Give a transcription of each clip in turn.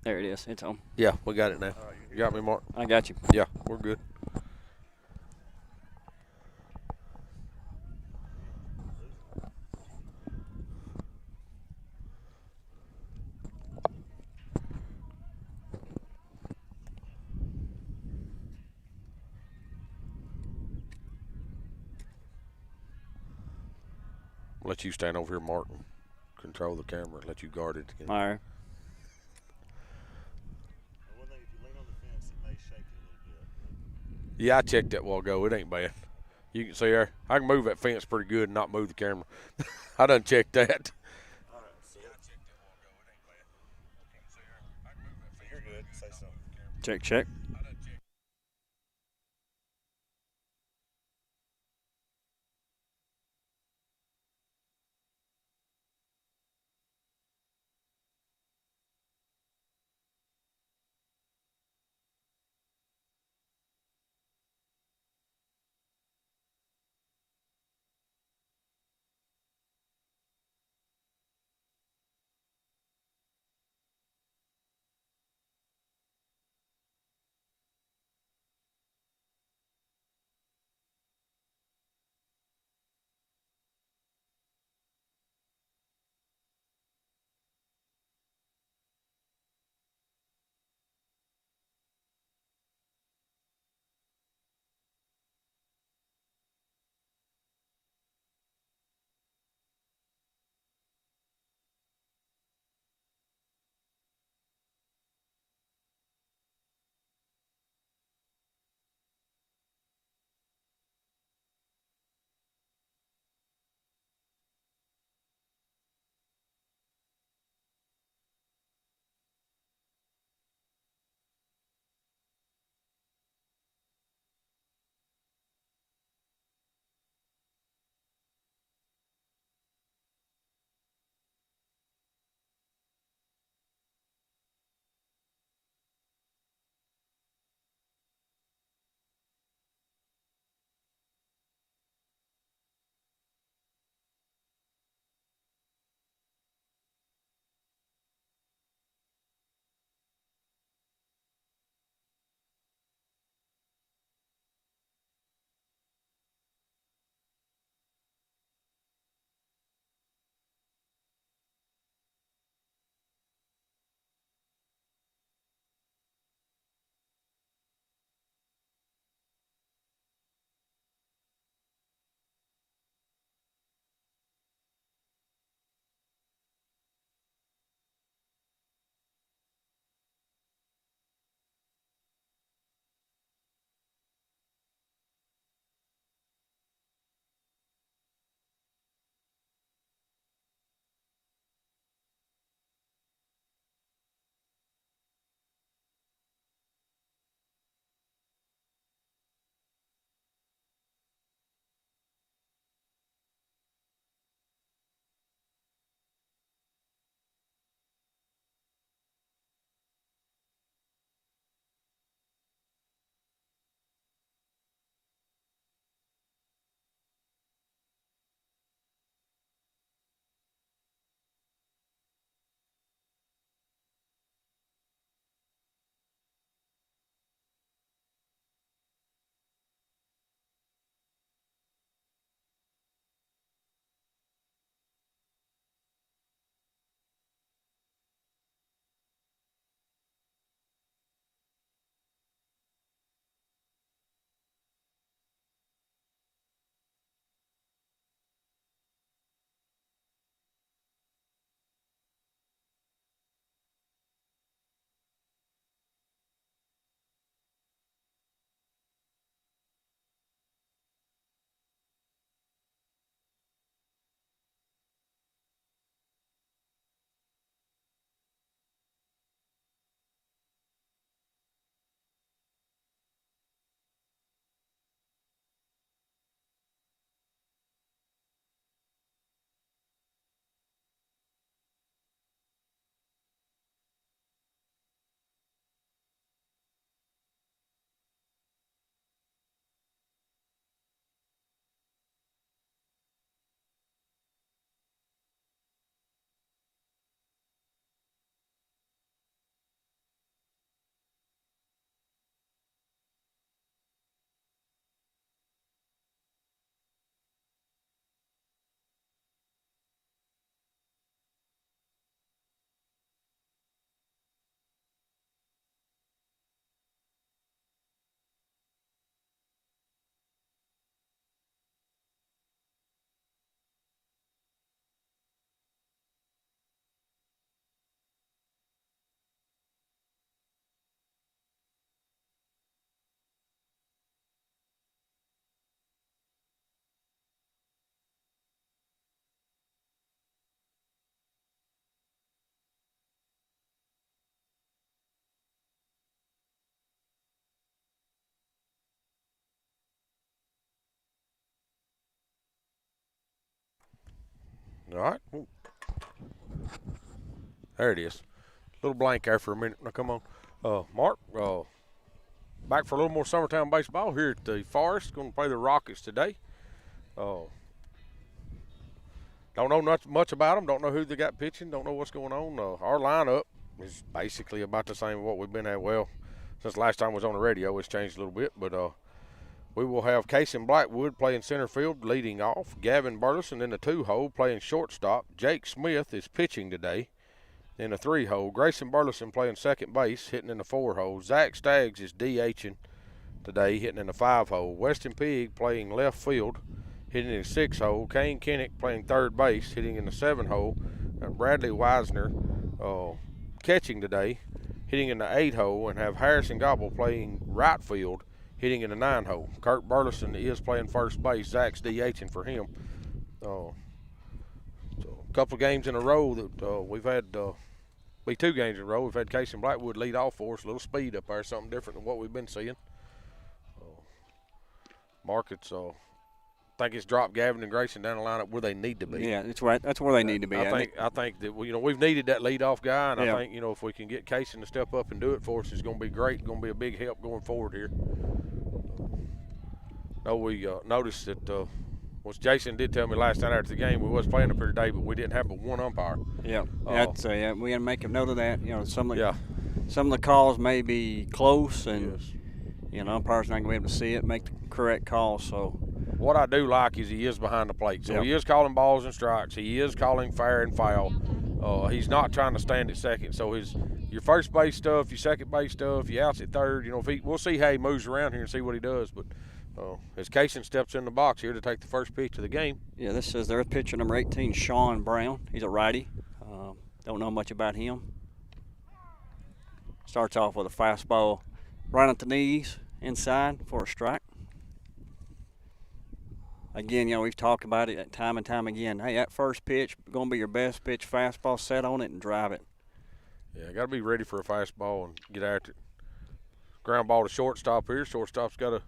There it is. It's on. Yeah, we got it now. You got me, Mark? I got you. Yeah, we're good. I'll let you stand over here, Mark, and control the camera. Let you guard it again. All right. One thing, if you lean on the fence, it may shake it a little bit. Yeah, I checked that while ago. It ain't bad. You can see there. I can move that fence pretty good and not move the camera. I done checked that. All right, so you're good. Say something. Check, check. All right. Ooh. There it is. Little blank there for a minute. Now, come on. Mark, back for a little more Summertown baseball here at the Forrest. Going to play the Rockets today. Don't know much about them. Don't know who they got pitching. Don't know what's going on. Our lineup is basically about the same as what we've been at. Well, since the last time I was on the radio, it's changed a little bit. But we will have Casey Blackwood playing center field, leading off. Gavin Burleson in the 2-hole playing shortstop. Jake Smith is pitching today in the 3-hole. Grayson Burleson playing second base, hitting in the 4-hole. Zach Staggs is DHing today, hitting in the 5-hole. Weston Pigg playing left field, hitting in the 6-hole. Kane Kinnick playing third base, hitting in the 7-hole. Bradley Wisner catching today, hitting in the 8-hole, and have Harrison Gobble playing right field, hitting in the 9-hole. Kirk Burleson is playing first base. Zach's DHing for him. So a couple of games in a row that we've had, be 2 games in a row. We've had Casey Blackwood lead off for us. A little speed up there, something different than what we've been seeing. Markets, I think it's dropped Gavin and Grayson down the lineup where they need to be. Yeah, that's right. That's where they need to be. I think that we've needed that leadoff guy, and I think if we can get Casey to step up and do it for us, it's going to be great. Going to be a big help going forward here. We noticed that. Which Jason did tell me last night after the game, we was playing up here today, but we didn't have but one umpire. Yeah, we got to make a note of that. Some of the calls may be close, and umpires not going to be able to see it, make the correct call. So what I do like is he is behind the plate, so he is calling balls and strikes. He is calling fair and foul. He's not trying to stand at second. So your first base stuff, your second base stuff, your outs at third. We'll see how he moves around here and see what he does, but. As Casey steps in the box here to take the first pitch of the game. Yeah, this is their pitcher number 18, Sean Brown. He's a righty. Don't know much about him. Starts off with a fastball right at the knees, inside for a strike. Again, we've talked about it time and time again. Hey, that first pitch going to be your best pitch. Fastball, set on it and drive it. Yeah, got to be ready for a fastball and get after it. Ground ball to shortstop here. Shortstop's got to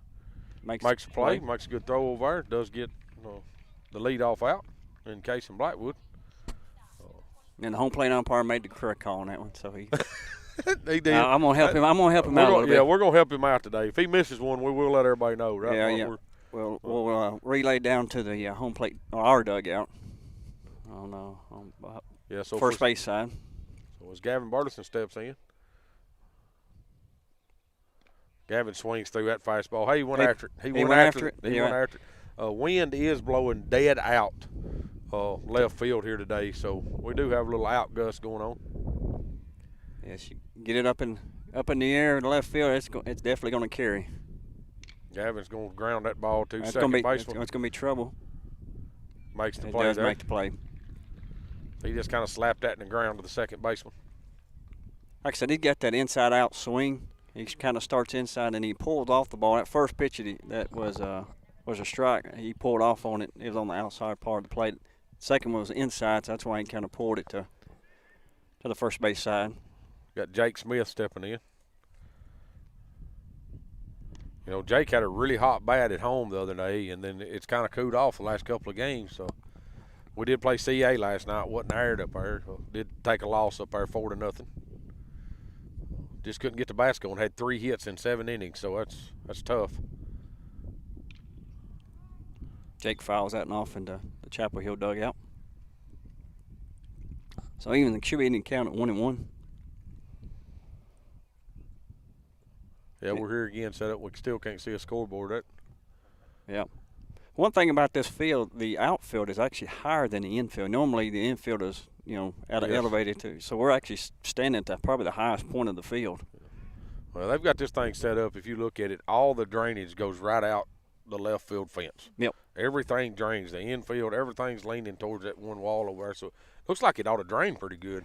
makes a play, makes a good throw over there. Does get the lead off out in Casey Blackwood. And the home plate umpire made the correct call on that one, so he. He did. I'm gonna help him. I'm gonna help him out a little bit. Yeah, we're gonna help him out today. If he misses one, we will let everybody know. Right? Yeah. We'll relay down to the home plate or our dugout. So first base side. So as Gavin Burleson steps in. Gavin swings through that fastball. Hey, he went after it. He went after it. Wind is blowing dead out left field here today, so we do have a little out gust going on. Yes, you get it up in the air in the left field, it's definitely going to carry. Gavin's going to ground that ball to second baseman. It's going to be trouble. Makes the play there. Make the play. He just kind of slapped that in the ground to the second baseman. Like I said, he got that inside-out swing. He kind of starts inside and he pulls off the ball. That first pitch that was a strike. He pulled off on it. It was on the outside part of the plate. Second one was inside, so that's why he kind of pulled it to the first base side. Got Jake Smith stepping in. Jake had a really hot bat at home the other day, and then it's kind of cooled off the last couple of games. So we did play CA last night. Wasn't aired up there. So did take a loss up there 4-0. Just couldn't get the bats going. Had 3 hits in 7 innings, so that's tough. Jake fouls that off into the Chapel Hill dugout. So even the QB didn't count at 1-1. Yeah, we're here again set up. We still can't see a scoreboard. Yeah. One thing about this field, the outfield is actually higher than the infield. Normally the infield is elevated too. So we're actually standing at probably the highest point of the field. Well, they've got this thing set up. If you look at it, all the drainage goes right out the left field fence. Yep. Everything drains. The infield, everything's leaning towards that one wall over there. So it looks like it ought to drain pretty good.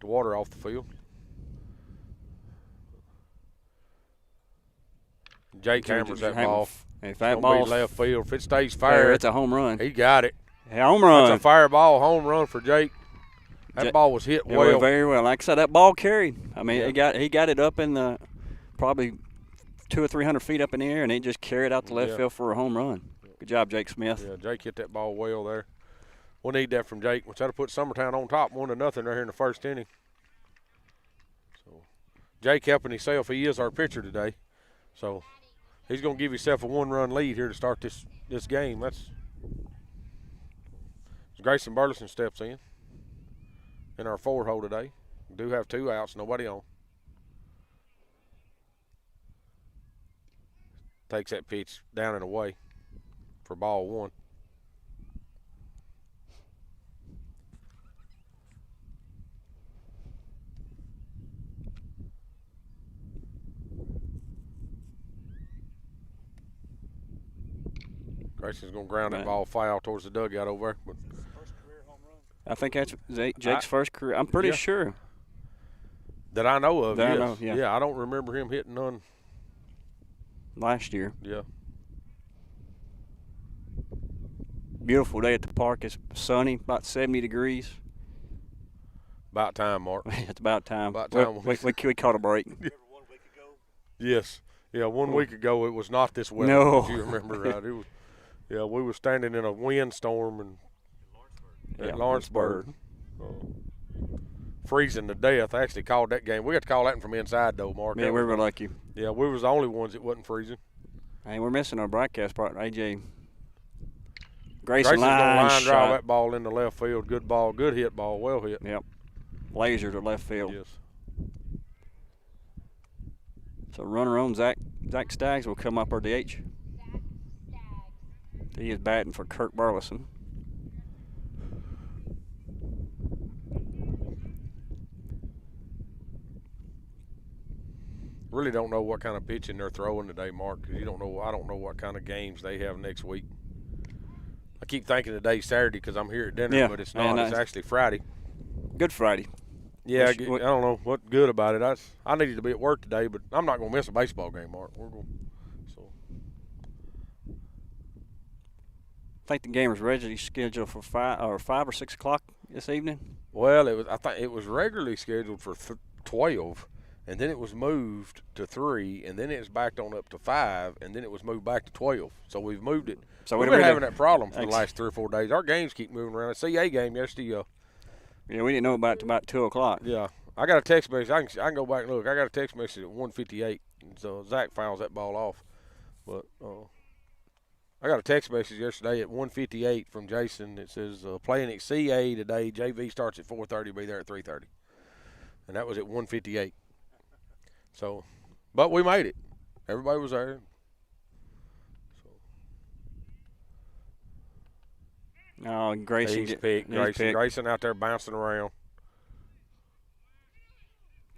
The water off the field. Jake hammers that ball. If that ball's left field, if it stays fair, it's a home run. He got it. Home run. That's a fire ball, home run for Jake. That ball was hit well. Very well. Like I said, that ball carried. I mean, he got it up in the probably 200 or 300 feet up in the air, and he just carried out the left field for a home run. Good job, Jake Smith. Yeah, Jake hit that ball well there. We need that from Jake. Instead of put Summertown on top 1-0 right here in the first inning. So Jake helping himself. He is our pitcher today. So he's going to give himself a 1-run lead here to start this game. That's Grayson Burleson steps in our forward hole today. We do have 2 outs, nobody on. Takes that pitch down and away for ball 1. Grayson's going to ground that ball foul towards the dugout over there. But I think that's Jake's first career. I'm pretty sure. That I know of, that yes. I know, yeah. Yeah, I don't remember him hitting none. Last year. Yeah. Beautiful day at the park. It's sunny, about 70 degrees. About time, Mark. It's about time. About time. We caught a break. Remember 1 week ago? Yes. Yeah, 1 week ago it was not this weather. No. If you remember right. It was, yeah, we were standing in a windstorm at Lawrenceburg. Freezing to death. I actually called that game. We got to call that one from inside, though, Mark. Yeah, we were lucky. Yeah, we was the only ones that wasn't freezing. Hey, we're missing our broadcast partner, AJ. Grayson's line line shot. drive that ball into left field. Good ball, good hit ball, well hit. Yep. Laser to left field. Yes. So runner on Zach Staggs will come up our DH. He is batting for Kirk Burleson. Really don't know what kind of pitching they're throwing today, Mark, because I don't know what kind of games they have next week. I keep thinking today's Saturday because I'm here at dinner, but it's not. It's actually Friday. Good Friday. Yeah, I don't know what's good about it. I needed to be at work today, but I'm not going to miss a baseball game, Mark. I think the game was originally scheduled for 5 or 6 o'clock this evening. Well, I think it was regularly scheduled for 12, and then it was moved to 3, and then it was backed on up to 5, and then it was moved back to 12. So we've moved it. So we've been having that problem for the last 3 or 4 days. Our games keep moving around. A CA game yesterday. Yeah, we didn't know about it till about 2 o'clock. Yeah, I got a text message. I can go back and look. I got a text message at 1:58, so Zach fouls that ball off. But I got a text message yesterday at 1:58 from Jason that says playing at CA today. JV starts at 4:30. Be there at 3:30, and that was at 1:58. So, but we made it. Everybody was there. Oh, Grayson. He's picked. Grayson out there bouncing around.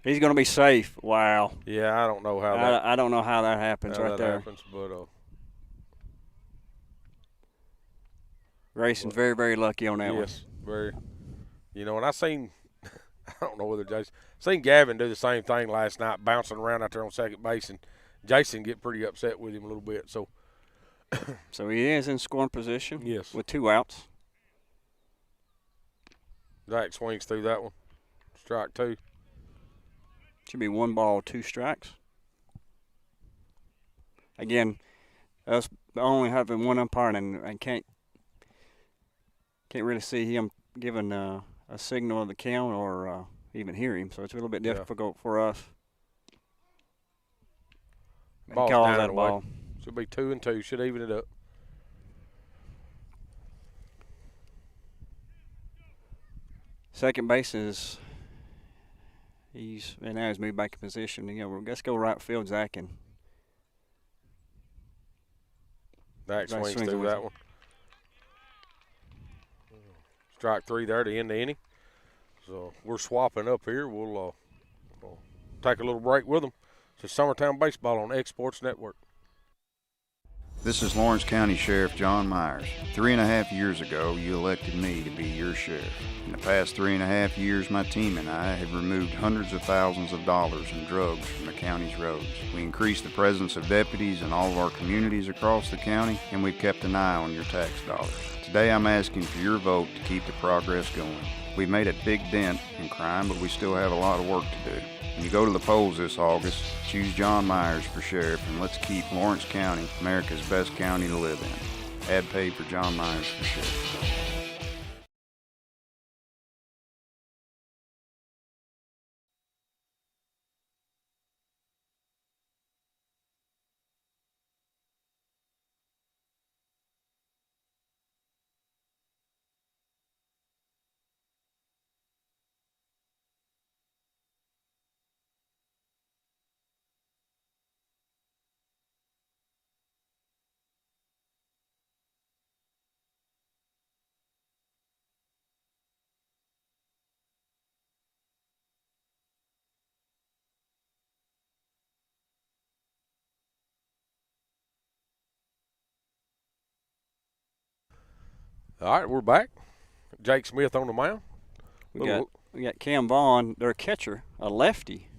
He's going to be safe. Wow. Yeah, I don't know how that. I don't know how that happens how right that there. Happens, but Grayson's very, very lucky on that one. Yes, very. You know, and I seen. I don't know whether Jason. Seen Gavin do the same thing last night, bouncing around out there on second base, and Jason get pretty upset with him a little bit. So. So he is in scoring position. Yes. With 2 outs. Zach swings through that one. Strike 2. Should be 1 ball, 2 strikes. Again, us only having 1 umpire and can't really see him giving a signal of the count or even hear him. So it's a little bit difficult for us. Ball's calls down that and away. ball. Should be 2 and 2. Should even it up. Second base is now he's moved back in position. You know, let's go right field, Zach, and Zach swings through that one. Strike 3 there to end the inning. So we're swapping up here. We'll take a little break with them. It's Summertown Baseball on Exports Network. This is Lawrence County Sheriff John Myers. 3.5 years ago, you elected me to be your sheriff. In the past 3.5 years, my team and I have removed hundreds of thousands of dollars in drugs from the county's roads. We increased the presence of deputies in all of our communities across the county, and we've kept an eye on your tax dollars. Today, I'm asking for your vote to keep the progress going. We've made a big dent in crime, but we still have a lot of work to do. When you go to the polls this August, choose John Myers for sheriff, and let's keep Lawrence County America's best county to live in. Ad paid for John Myers for sheriff. All right, we're back. Jake Smith on the mound. We got Cam Vaughn, their catcher, a lefty.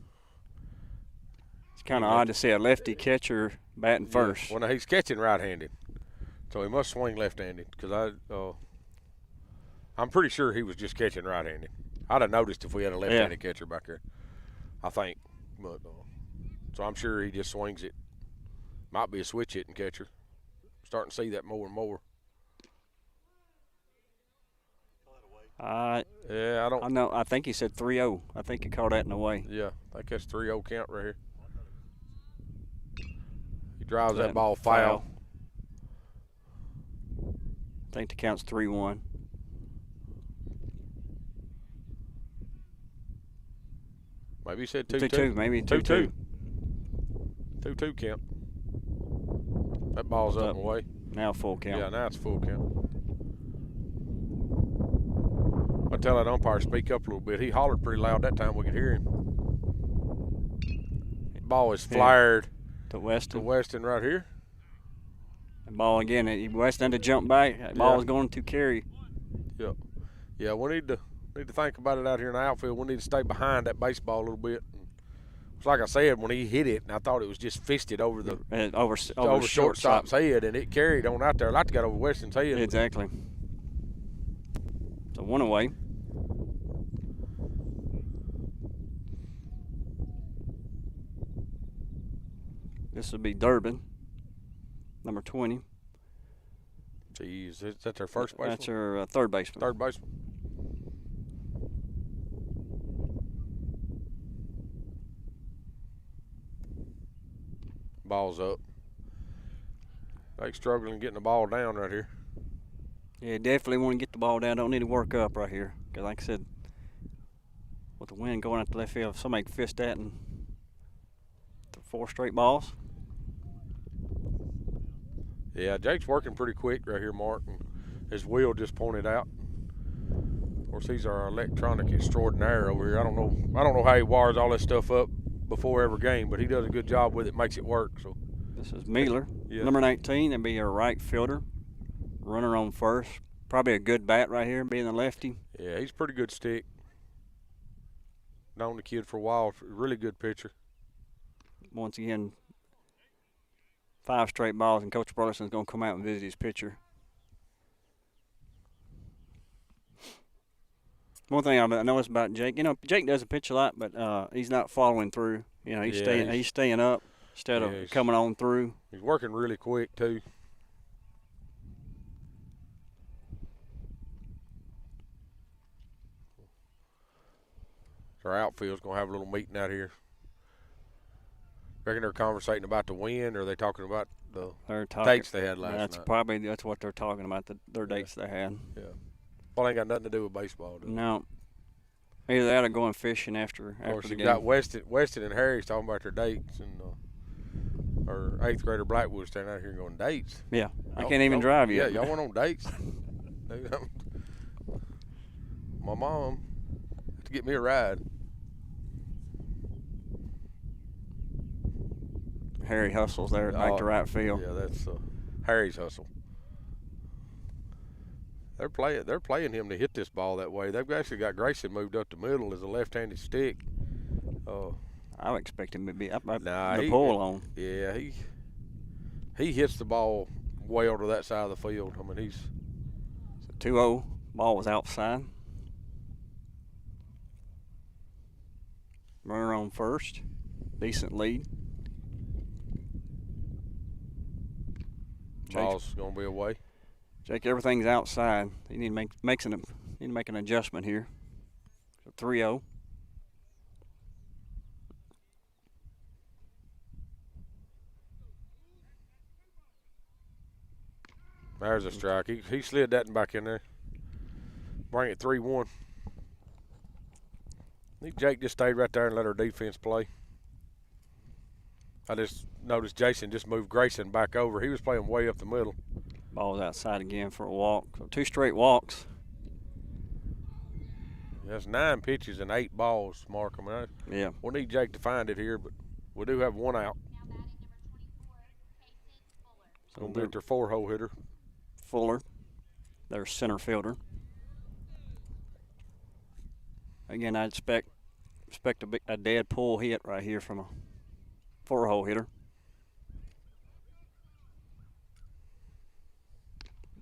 It's kind of odd to see a lefty catcher batting first. Well, no, he's catching right-handed, so he must swing left-handed. Because I'm pretty sure he was just catching right-handed. I'd have noticed if we had a left-handed catcher back there. I think, but so I'm sure he just swings it. Might be a switch hitting catcher. Starting to see that more and more. Yeah, I know. I think he said 3-0. I think he called that in the way. Yeah, I think that's 3-0 count right here. He drives that ball foul. I think the count's 3-1. Maybe he said 2-2. 2-2, maybe 2-2. 2-2 count. That ball's up and away. Now full count. Yeah, now it's full count. I tell that umpire speak up a little bit. He hollered pretty loud that time. We could hear him. Ball is flared to Weston. Right here. The ball again. Weston had to jump back. That ball was going to carry. Yep. Yeah, we need to think about it out here in the outfield. We need to stay behind that baseball a little bit. It's like I said, when he hit it, and I thought it was just fisted over the over shortstop's head, and it carried on out there. I'd like to get over Weston's head. Exactly. So 1 away. This would be Durbin, number 20. Jeez, is that their first baseman? That's their third baseman. Third baseman. Ball's up. They struggling getting the ball down right here. Yeah, definitely want to get the ball down. Don't need to work up right here. Because like I said, with the wind going out the left field, somebody can fist that and 4 straight balls. Yeah, Jake's working pretty quick right here, Mark. And his wheel just pointed out. Of course, he's our electronic extraordinaire over here. I don't know how he wires all this stuff up before every game, but he does a good job with it, makes it work. So this is Mueller, number 19. That'd be a right fielder, runner on first. Probably a good bat right here, being a lefty. Yeah, he's a pretty good stick. Known the kid for a while. Really good pitcher. Once again, 5 straight balls, and Coach Burleson's going to come out and visit his pitcher. One thing I noticed about Jake, Jake doesn't pitch a lot, but he's not following through. He's staying up instead of coming on through. He's working really quick too. Our outfield's gonna have a little meeting out here. Reckon they're conversating about the win, or are they talking about the dates they had last night? That's what they're talking about, their dates they had. Yeah. Well, ain't got nothing to do with baseball, does it? No. Either that or going fishing after the game. Of course, you game. got Weston and Harry's talking about their dates, and our 8th grader Blackwood standing out here going, dates? Yeah. I can't even drive yet. Yeah, y'all went on dates? My mom had to get me a ride. Harry hustles there back to right field. Yeah, that's Harry's hustle. They're playing him to hit this ball that way. They've actually got Grayson moved up the middle as a left-handed stick. I would expect him to be up the pull on. Yeah, he hits the ball well to that side of the field. I mean, he's 2-0. Ball was outside. Runner on first. Decent lead. Ball's gonna be away. Jake, everything's outside. You need to make an adjustment here. So 3-0. There's a strike. He slid that back in there. Bring it 3-1. I think Jake just stayed right there and let our defense play. I just noticed Jason just moved Grayson back over. He was playing way up the middle. Ball was outside again for a walk. So 2 straight walks. That's 9 pitches and 8 balls, Mark. I mean, yeah. We'll need Jake to find it here, but we do have 1 out. So going to be their 4-hole hitter. Fuller. their center fielder. Again, I expect a dead pull hit right here from a 4-hole hitter.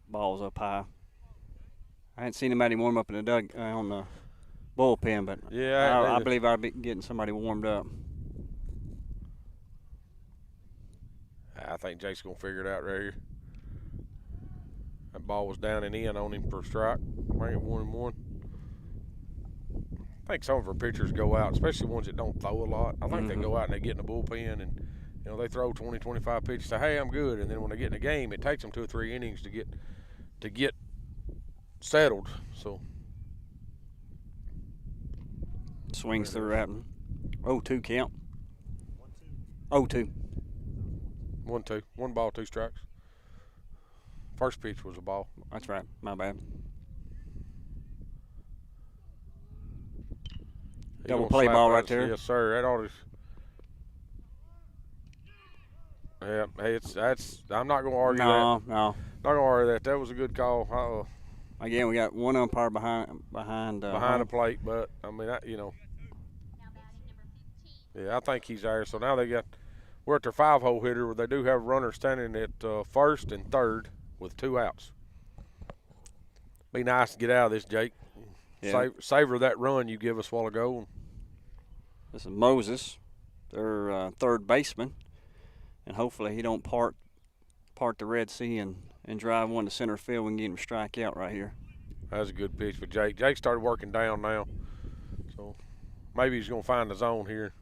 Ball's up high. I hadn't seen anybody warm up in the on the bullpen, but Yeah, I believe I'll be getting somebody warmed up. I think Jake's going to figure it out right here. That ball was down and in on him for a strike. Bring it 1-1. I think some of our pitchers go out, especially ones that don't throw a lot. I think they go out and they get in the bullpen and they throw 20, 25 pitches. Say, hey, I'm good. And then when they get in the game, it takes them 2 or 3 innings to get settled. So Swings through at him. 0-2 count. 1-2. 0-2. 1-2. 1 ball, 2 strikes. First pitch was a ball. That's right. My bad. Double play ball right there. Yes, sir. That ought to. Yeah, hey, that's. I'm not going to argue that. No. Not going to argue that. That was a good call. Again, we got one umpire behind The plate, but I mean, yeah, I think he's there. So now we're at their 5-hole hitter where they do have runners standing at first and third with 2 outs. Be nice to get out of this, Jake. Yeah. Savor that run you give us a while ago. This is Moses, their third baseman, and hopefully he don't part the Red Sea and drive one to center field and get him strike out right here. That's a good pitch for Jake. Jake started working down now, so maybe he's going to find the zone here.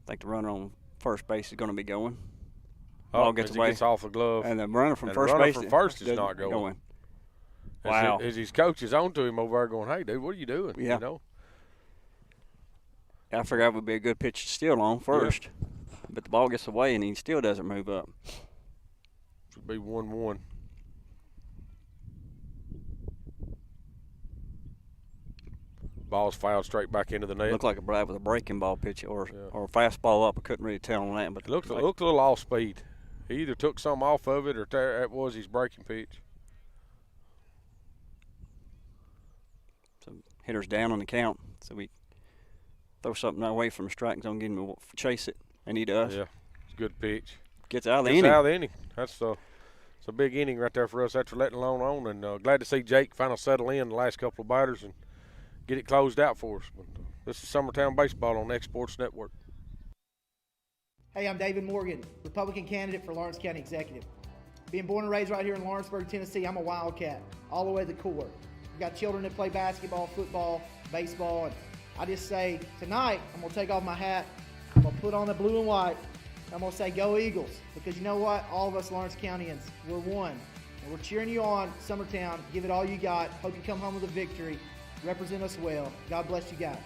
I think the runner on first base is going to be going. Oh, Ball gets away. Gets off the glove. And the runner from And first the runner base from first is not going. going. Wow. As his coach is on to him over there going, hey, dude, what are you doing? Yeah. You know? I figured it would be a good pitch to steal on first. Yeah. But the ball gets away and he still doesn't move up. Should be 1-1. Ball's fouled straight back into the net. Looked like a Brad with a breaking ball pitch or a fastball up. I couldn't really tell on that. But it looked a little off speed. He either took some off of it or that was his breaking pitch. So hitter's down on the count. So we throw something away from the strike zone, get him to chase it, and he does. Yeah, it's a good pitch. Gets out of the inning. inning. Out of the inning. That's it's a big inning right there for us after letting alone on. And glad to see Jake finally settle in the last couple of batters and get it closed out for us. But, this is Summertown Baseball on X Sports Network. Hey, I'm David Morgan, Republican candidate for Lawrence County Executive. Being born and raised right here in Lawrenceburg, Tennessee, I'm a Wildcat, all the way to the core. We've got children that play basketball, football, baseball, and I just say, tonight, I'm going to take off my hat, I'm going to put on the blue and white, and I'm going to say, go Eagles, because you know what? All of us Lawrence Countyans, we're one. And we're cheering you on, Summertown. Give it all you got. Hope you come home with a victory. Represent us well. God bless you guys.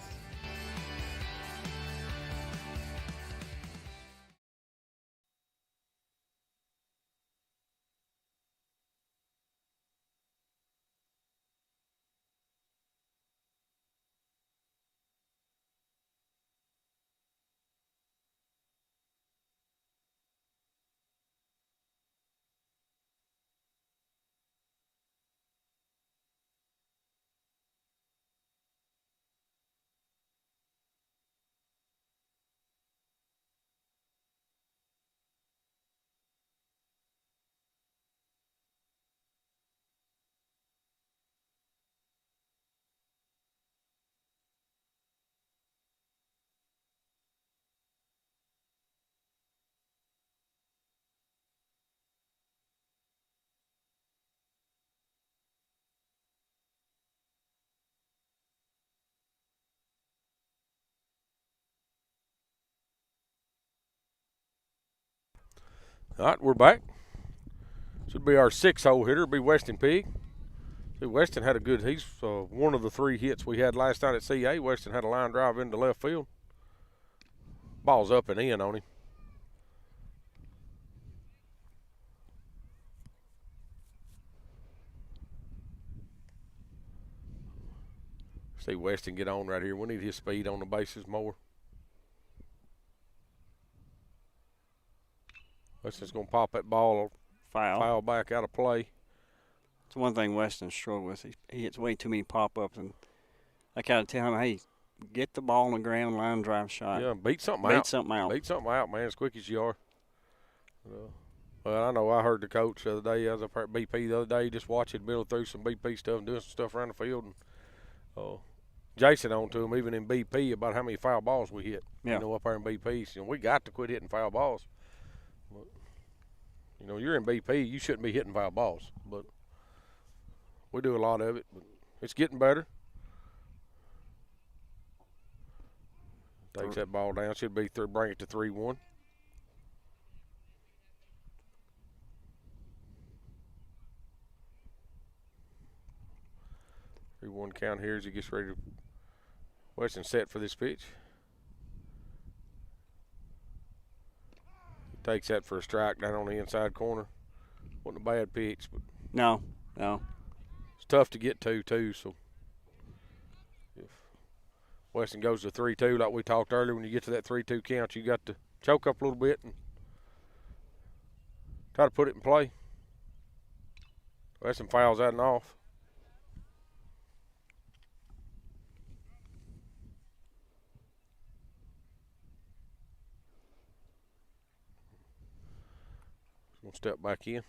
All right, we're back. Should be our 6-hole hitter. Be Weston Pig. See, Weston had a good. He's one of the 3 hits we had last night at CA. Weston had a line drive into left field. Ball's up and in on him. See Weston get on right here. We need his speed on the bases more. Weston's going to pop that ball foul back out of play. It's one thing Weston struggled with. He hits way too many pop-ups, and I kind of tell him, hey, get the ball on the ground, line drive shot. Yeah, beat something Beat out. something out. Beat something out, man, as quick as you are. Well, I know I heard the coach the other day. I was up at BP the other day, just watching Bill through some BP stuff and doing some stuff around the field. And Jason on to him, even in BP, about how many foul balls we hit. Yeah. You know, up there in BP. So we got to quit hitting foul balls. But, you know, you're in BP, you shouldn't be hitting foul balls. But we do a lot of it. But it's getting better. Takes that ball down. Should be through, bring it to 3-1. One count here as he gets ready to. Weston set for this pitch. He takes that for a strike down on the inside corner. Wasn't a bad pitch, but No. it's tough to get to too. So if Weston goes to 3-2, like we talked earlier, when you get to that 3-2 count, you got to choke up a little bit and try to put it in play. Weston fouls that and off. We'll step back in.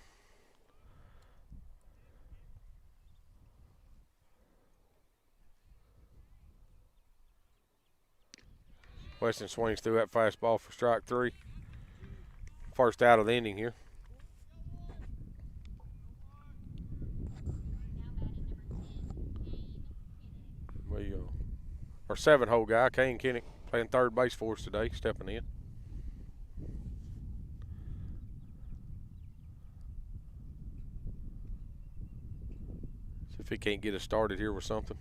Weston swings through that fastball for strike 3. First out of the inning here. We go. Our 7-hole guy, Kane Kinnick, playing third base for us today, stepping in. If he can't get us started here with something.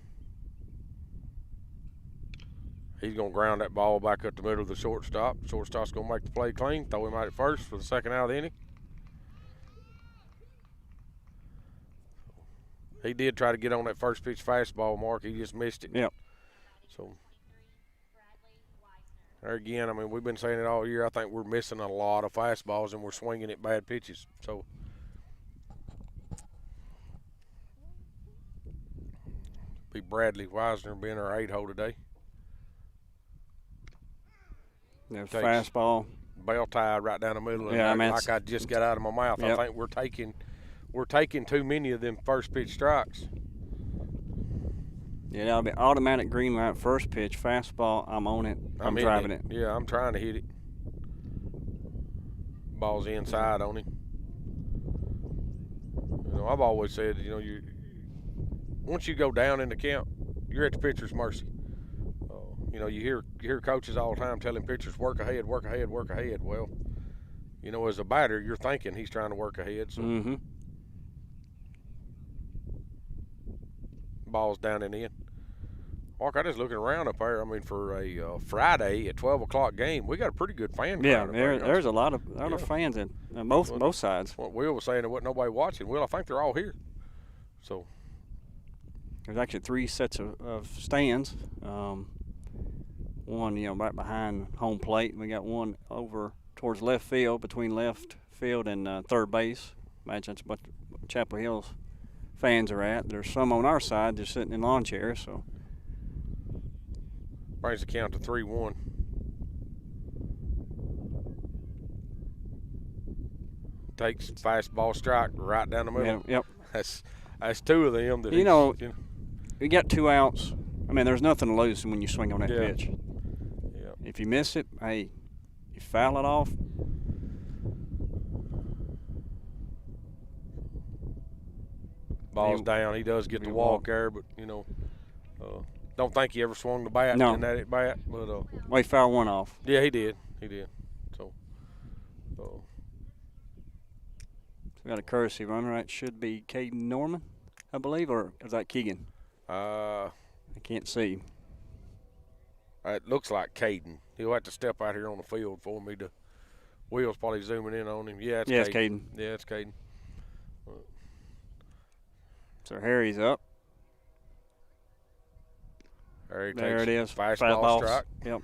He's going to ground that ball back up the middle of the shortstop. Shortstop's going to make the play clean. Throw him out at first for the second out of the inning. He did try to get on that first pitch fastball, Mark. He just missed it. Yep. So, there again, I mean, we've been saying it all year. I think we're missing a lot of fastballs and we're swinging at bad pitches. So, be Bradley Wisner being our 8-hole today. There's fastball. Bell tied right down the middle. Yeah, And I mean, like I just got out of my mouth. Yep. I think we're taking too many of them first pitch strikes. Yeah, that'll be automatic green light. First pitch, fastball. I'm on it. I'm driving it. Yeah, I'm trying to hit it. Ball's inside on him. You know, I've always said, you know, once you go down in the count, you're at the pitcher's mercy. You know, you hear coaches all the time telling pitchers, work ahead, work ahead, work ahead. Well, you know, as a batter, you're thinking he's trying to work ahead. So ball's down and in. Mark, I just looking around up there. I mean, for a Friday at 12 o'clock game, we got a pretty good fan crowd. Yeah, up there. there's a lot of fans in both sides. What Will was saying, there wasn't nobody watching. Well, I think they're all here. So there's actually 3 sets of stands. One, you know, right behind home plate. We got one over towards left field, between left field and third base. Imagine that's what Chapel Hill's fans are at. There's some on our side just sitting in lawn chairs. So brings the count to 3-1. Takes fastball strike right down the middle. Yep. That's 2 of them. That you know, we got 2 outs. I mean, there's nothing to lose when you swing on that pitch. Yeah. If you miss it, hey, you foul it off. Ball's down. He does get the walk there, but, you know, don't think he ever swung the bat in that at bat. But, well, he fouled one off. Yeah, he did. So, we got a courtesy runner. Right, should be Caden Norman, I believe, or is that Keegan? I can't see. It looks like Caden. He'll have to step out here on the field for me to. Will's probably zooming in on him. Yeah, it's Caden. Yeah, it's Caden. So Harry's up. There it is. Fastball strike. Yep.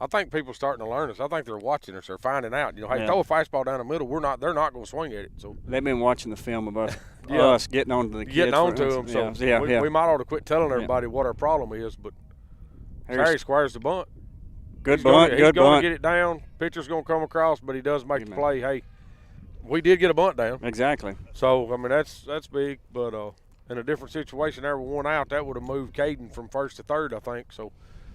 I think people starting to learn us. I think they're watching us. They're finding out. You know, hey, Yeah. throw a fastball down the middle. They're not going to swing at it. So They've been watching the film of us, Yeah. us getting on to the kids. getting on to them. So we might ought to quit telling everybody what our problem is. But Harry squares the bunt. Good bunt. He's going to get it down. Pitcher's going to come across, but he does make the play. Hey, we did get a bunt down. Exactly. So I mean that's big. But in a different situation, there with one out, that would have moved Caden from first to third, I think. So.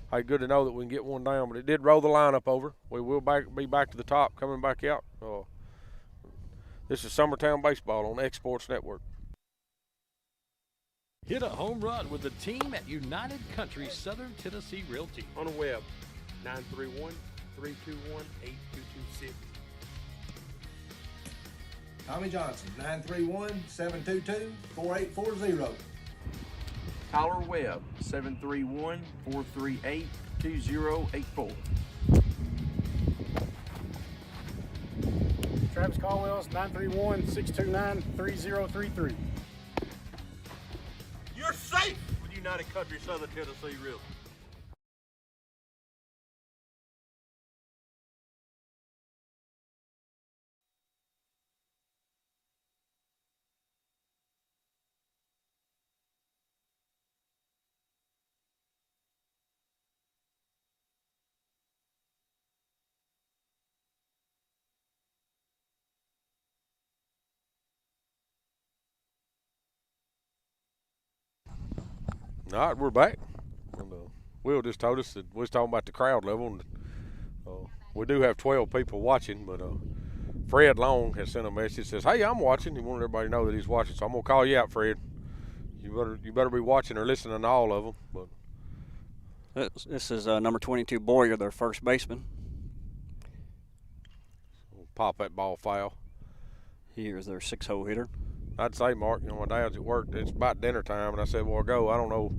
Hey, good to know that we can get one down, but it did roll the lineup over. We will be back to the top, coming back out. This is Summertown Baseball on Exports Network. Hit a home run with the team at United Country Southern Tennessee Realty. On the web, 931-321-8226. Tommy Johnson, 931-722-4840. Tyler Webb, 731-438-2084. Travis Caldwell's 931-629-3033. You're safe with United Country Southern Tennessee Realty. All right, we're back. And, Will just told us that we was talking about the crowd level. And, we do have 12 people watching, but Fred Long has sent a message. Says, "Hey, I'm watching." He wanted everybody to know that he's watching, so I'm gonna call you out, Fred. You better be watching or listening to all of them. But This is number 22 Boyer, their first baseman. we'll pop that ball foul. Here's their 6-hole hitter. I'd say, Mark, my dad's at work. It's about dinner time, and I said, "Well, go." I don't know.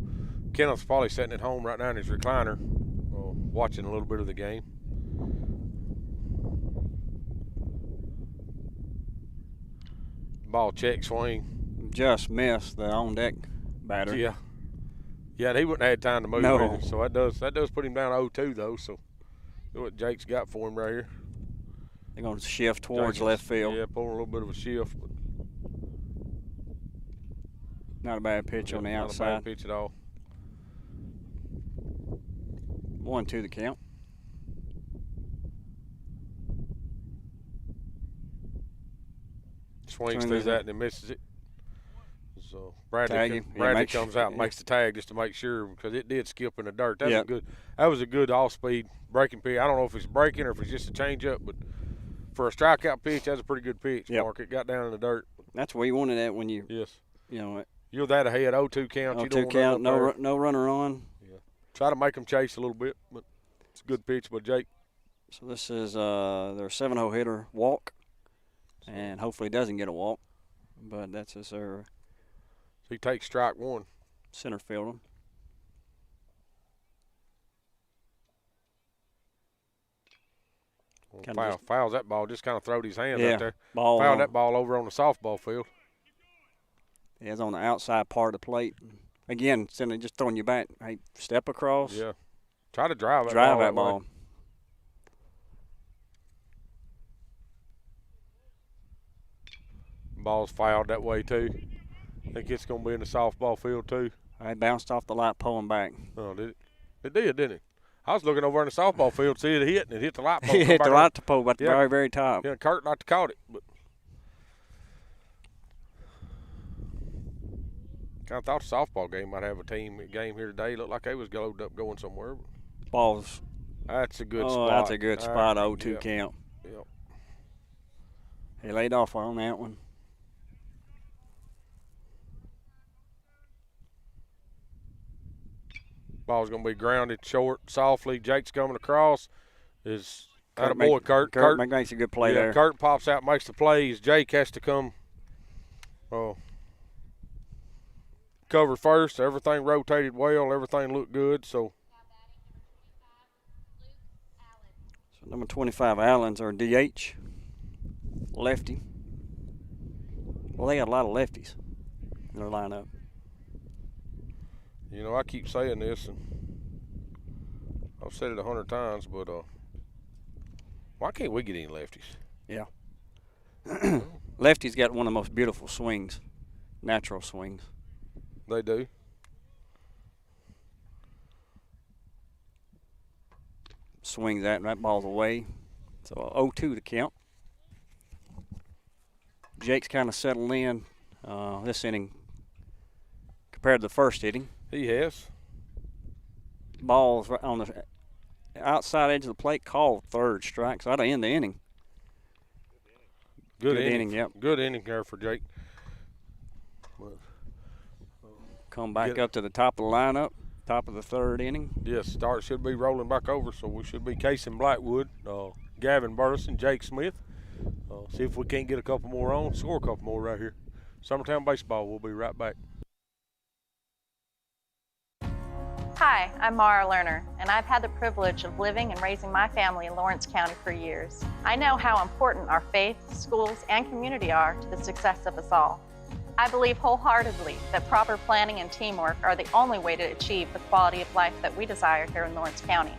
Kenneth's probably sitting at home right now in his recliner, watching a little bit of the game. Ball check swing. Just missed the on-deck batter. Yeah, and he wouldn't have had time to move. No. With it. So that does put him down 0-2 though. So look what Jake's got for him right here. They're going to shift towards Jake's, left field. Yeah, pulling a little bit of a shift. But Not a bad pitch on the outside. Not a bad pitch at all. 1-2 the count. Swings through that and then misses it. So Bradley Tag. comes out and makes the tag just to make sure, because it did skip in the dirt. That Yep. was a good off-speed breaking pitch. I don't know if it's breaking or if it's just a change-up, but for a strikeout pitch, that's a pretty good pitch. Yep. Mark, it got down in the dirt. That's where you wanted it when you Yes. you're that ahead, 0-2 count. You 0-2 don't count, want to no runner on. try to make them chase a little bit, but it's a good pitch by Jake. So this is their 7-hole hitter walk, and hopefully he doesn't get a walk, but that's his He takes strike one. center fielder. Fouls that ball, just kind of throwed his hand Yeah, out there. ball Fouled on- that ball over on the softball field. Yeah, it's on the outside part of the plate. Again, instead of just throwing you back, hey, step across. Yeah. Try to drive that Drive ball. that way. ball. Ball's fouled that way too. I think it's going to be in the softball field too. I bounced off the light pole and back. Oh, did it? It did, didn't it? I was looking over in the softball field, see it hit, and it hit the light pole. He hit the back light pole at the Yeah. very, very top. Yeah, Kurt not to caught it, but kind of thought the softball game might have a team game here today. Looked like they was loaded up going somewhere. Ball's. That's a good Oh, spot. that's a good spot. 0-2 Yep. count. Yep. He laid off on that one. Ball's going to be grounded short, softly. Jake's coming across. Is that a Kurt boy, Kurt? Kurt makes a good play there. Kurt pops out, makes the plays. Jake has to come cover first. Everything rotated well. Everything looked good. So Number 25, Allen's our DH. Lefty. Well, they got a lot of lefties in their lineup. I keep saying this, and I've said it 100 times, but why can't we get any lefties? Yeah. Lefty's got one of the most beautiful swings, natural swings. They do. Swings that, and that ball's away. So 0-2 to count. Jake's kind of settled in this inning compared to the first inning. He has. Ball's right on the outside edge of the plate, called third strike. So that'll end the inning. Good inning. Yep. Good inning there for Jake. Come back up to the top of the lineup, top of the third inning. Yes, start should be rolling back over, so we should be Casey Blackwood, Gavin Burleson, Jake Smith. See if we can't get a couple more on, score a couple more right here. Summertown Baseball, we'll be right back. Hi, I'm Mara Lerner, and I've had the privilege of living and raising my family in Lawrence County for years. I know how important our faith, schools, and community are to the success of us all. I believe wholeheartedly that proper planning and teamwork are the only way to achieve the quality of life that we desire here in Lawrence County.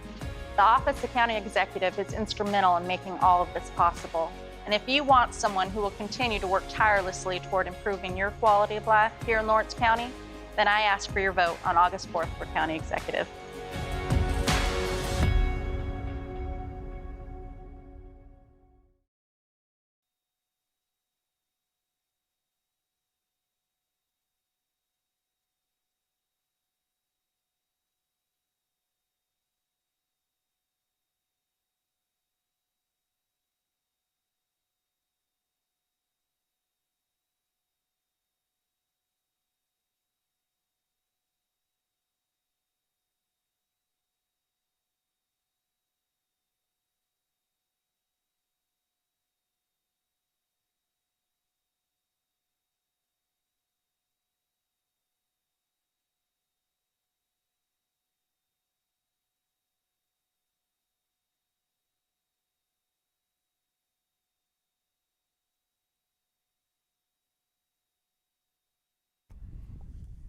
The Office of County Executive is instrumental in making all of this possible. And if you want someone who will continue to work tirelessly toward improving your quality of life here in Lawrence County, then I ask for your vote on August 4th for County Executive.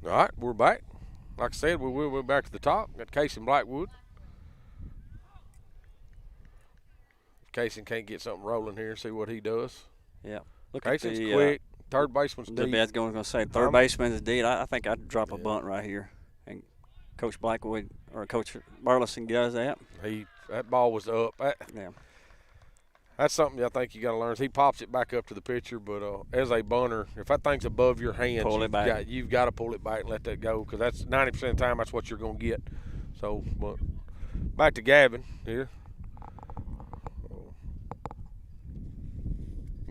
All right, we're back. Like I said, we will be back to the top. Got Casey Blackwood. If Casey can't get something rolling here, see what he does. Yeah. Look Casey's at the, quick. Third baseman's deep. I was going to say third baseman is deep. I think I'd drop a bunt right here, and Coach Blackwood or Coach Burleson does that. That ball was up. Yeah. That's something I think you got to learn. He pops it back up to the pitcher, but as a bunter, if that thing's above your hands, you've got to pull it back and let that go, because that's 90% of the time that's what you're going to get. So, but back to Gavin here.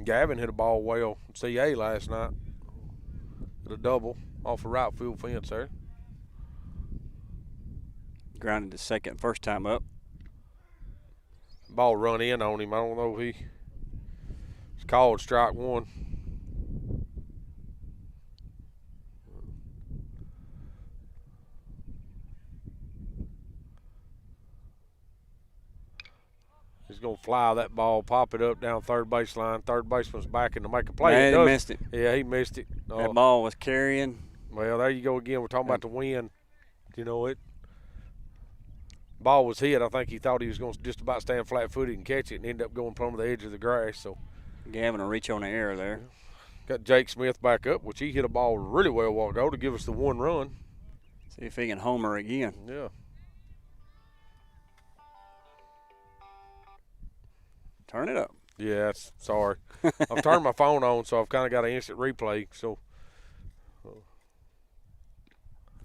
Gavin hit a ball well in CA last night. Hit a double off a right field fence there. Grounded to second first time up. Ball run in on him. I don't know if it's called strike one. He's going to fly that ball, pop it up down third baseline. Third baseman's backing to make a play. Man, he missed it. Yeah, he missed it. That ball was carrying. Well, there you go again. We're talking about the wind. You know, ball was hit. I think he thought he was going to just about stand flat-footed and catch it, and end up going plumb to the edge of the grass. So Gavin will reach on the air there. Got Jake Smith back up, which he hit a ball really well a while ago to give us the one run. See if he can homer again. Yeah. Turn it up. Yeah, sorry. I've turned my phone on, so I've kind of got an instant replay. So I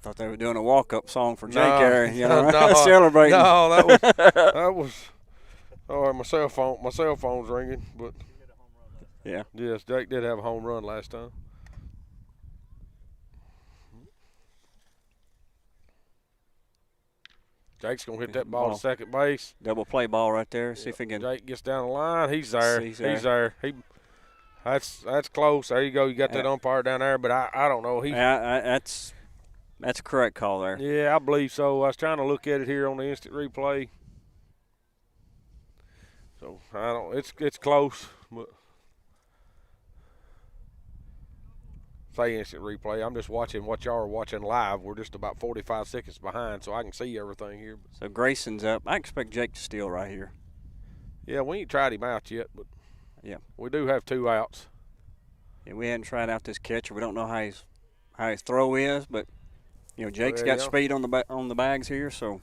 thought they were doing a walk-up song for Jake there, no, celebrating. No, that was. Oh, my cell phone's ringing, but yeah. Yes, Jake did have a home run last time. Jake's gonna hit that ball to second base. Double play ball right there. See if he can. Jake gets down the line. He's there. He's there. That's close. There you go. You got that umpire down there, but I don't know. That's a correct call there. Yeah, I believe so. I was trying to look at it here on the instant replay. So I don't. It's close, but say instant replay. I'm just watching what y'all are watching live. We're just about 45 seconds behind, so I can see everything here. So Grayson's up. I expect Jake to steal right here. Yeah, we ain't tried him out yet, but yeah, we do have 2 outs. Yeah, we hadn't tried out this catcher. We don't know how his throw is, but you know Jake's got speed on the bags here, so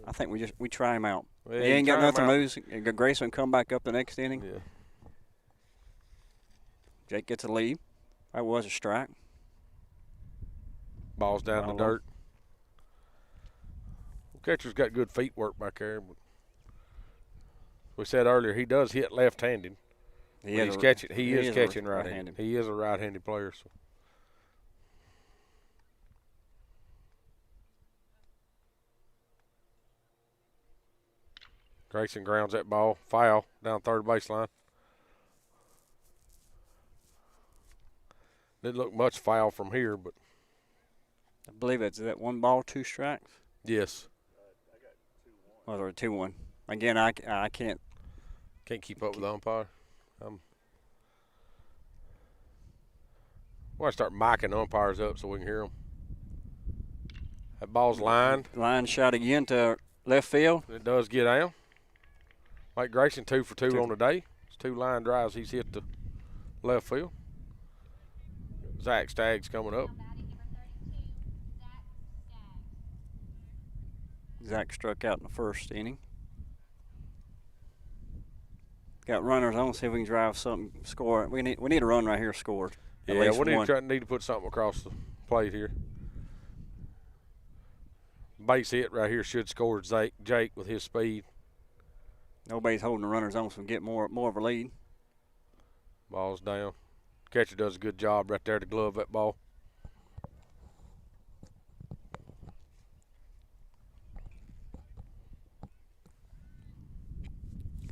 I think we try him out. Well, he ain't got nothing to lose. Grayson come back up the next inning. Yeah. Jake gets a lead. That was a strike. Ball's down in the dirt. Catcher's got good feet work back there. But we said earlier he does hit left-handed. He is catching right-handed. He is a right-handed player. So. Grayson grounds that ball foul down third baseline. Didn't look much foul from here, but I believe it's that 1 ball, 2 strikes. Yes. Well, or 2-1. Again, I can't keep up with the umpire. We'll start micing umpires up so we can hear them. That ball's lined. Line shot again to left field. It does get down. Mike Grayson 2 for 2 on the day. It's 2 line drives he's hit to left field. Zach Stagg's coming up. Zach struck out in the first inning. Got runners on. See if we can drive something, score. We need a run right here scored. Yeah, we need to put something across the plate here. Base hit right here should score Jake with his speed. Nobody's holding the runners on, so we get more of a lead. Ball's down. Catcher does a good job right there to glove that ball.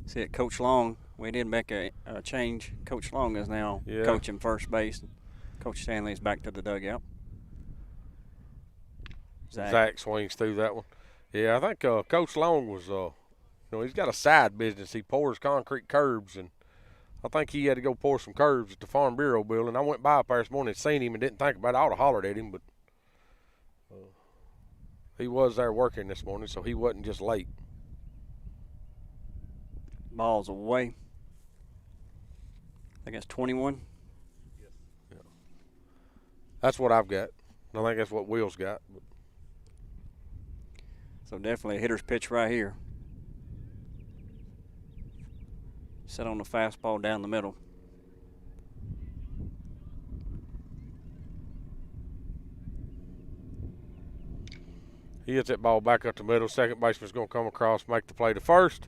See it, Coach Long. We did make a change. Coach Long is now coaching first base. Coach Stanley is back to the dugout. Zach swings through that one. Yeah, I think Coach Long was, he's got a side business. He pours concrete curbs, and I think he had to go pour some curbs at the Farm Bureau building. I went by up there this morning and seen him and didn't think about it. I would have hollered at him, but he was there working this morning, so he wasn't just late. Ball's away. I think it's 21. Yes. Yeah. That's what I've got. I think that's what Will's got. But. So definitely a hitter's pitch right here. Set on the fastball down the middle. He hits that ball back up the middle. Second baseman's going to come across, make the play to first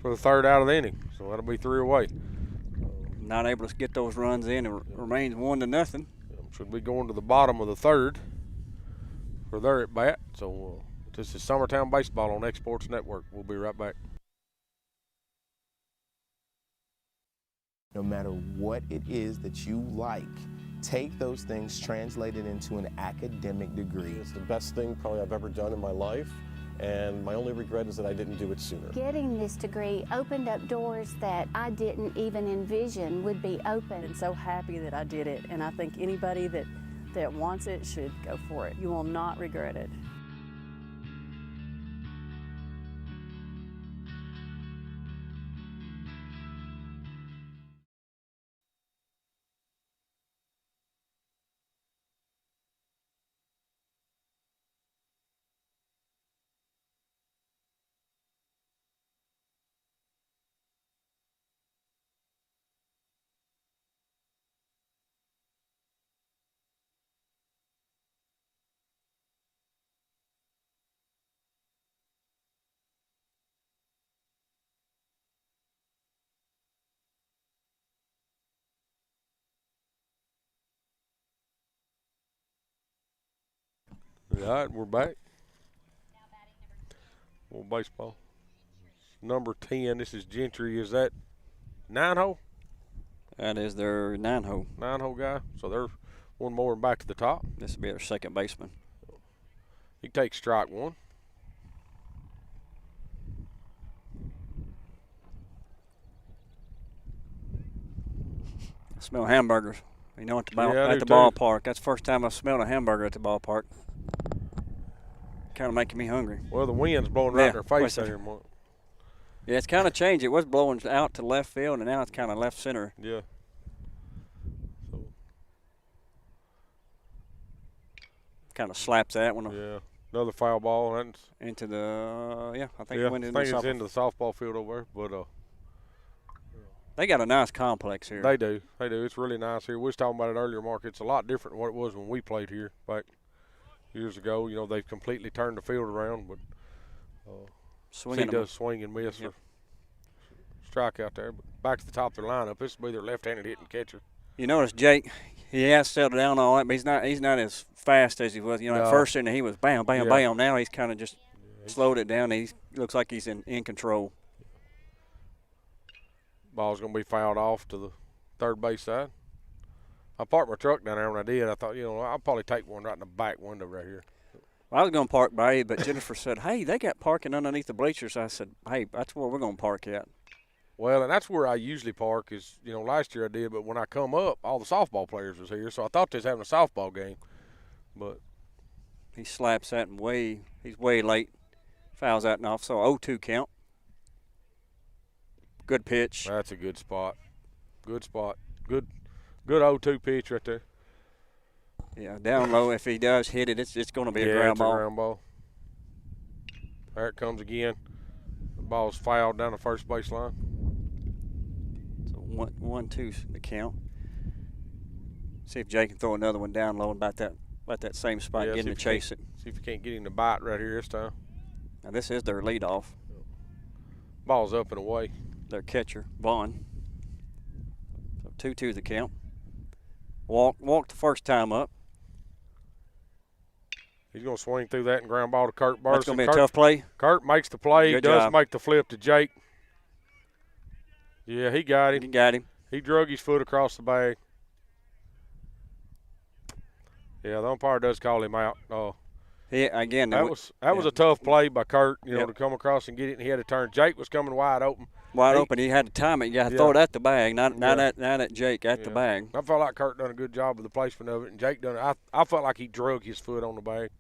for the 3rd out of the inning. So that'll be 3 away. Not able to get those runs in. It remains 1-0. Should be going to the bottom of the 3rd for their at bat. So this is Summertown Baseball on Exports Network. We'll be right back. No matter what it is that you like, take those things, translate it into an academic degree. It's the best thing probably I've ever done in my life, and my only regret is that I didn't do it sooner. Getting this degree opened up doors that I didn't even envision would be open. I'm so happy that I did it, and I think anybody that wants it should go for it. You will not regret it. All right, we're back. More baseball. Number 10, this is Gentry. Is that 9-hole? That is their 9-hole. 9-hole guy. So they're one more and back to the top. This will be their second baseman. He takes strike 1. I smell hamburgers. You know, at the, Yeah, I do too. ballpark. That's the first time I've smelled a hamburger at the ballpark. Kind of making me hungry. Well, the wind's blowing right in their face there. Yeah, it's kind of changed. It was blowing out to left field, and now it's kind of left center. Yeah. Kind of slaps that one. Yeah. Another foul ball. And into the, I think yeah, it went into I think the it's into the softball field over there. But they got a nice complex here. They do. They do. It's really nice here. We was talking about it earlier, Mark. It's a lot different than what it was when we played here back years ago. You know, they've completely turned the field around. But he does swing and miss or strike out there. But back to the top of their lineup, this will be their left-handed hitting catcher. You notice Jake, he has settled down all that, but he's not as fast as he was. You know, at first inning he was bam, bam, bam. Now he's kind of just slowed it down. He looks like he's in control. Ball's going to be fouled off to the third base side. I parked my truck down there when I did. I thought, I'll probably take one right in the back window right here. Well, I was going to park by you, but Jennifer said, hey, they got parking underneath the bleachers. I said, hey, that's where we're going to park at. Well, and that's where I usually park is, last year I did, but when I come up, all the softball players was here, so I thought they was having a softball game. But he slaps that and he's way late. Fouls that and off, so 0-2 count. Good pitch. That's a good spot. Good spot. Good 0-2 pitch right there. Yeah, down low. If he does hit it, it's going to be a ground ball. Yeah, ground ball. There it comes again. The ball's fouled down the first base line. So 1-2 the count. See if Jake can throw another one down low about that same spot, get him to chase it. See if you can't get him to bite right here this time. Now this is their leadoff. Ball's up and away. Their catcher, Vaughn. So 2-2 the count. Walked the first time up. He's going to swing through that and ground ball to Kurt Burson. That's going to be a tough play. Kurt makes the play. Good does job. make the flip to Jake. Yeah, he got him. He got him. He drug his foot across the bag. Yeah, the umpire does call him out. Again, that was a tough play by Kurt, to come across and get it, and he had to turn. Jake was coming wide open. Open. He had to time it. You got to throw it at the bag, not at Jake, at the bag. I felt like Kurt done a good job of the placement of it, and Jake done it. I felt like he drug his foot on the bag.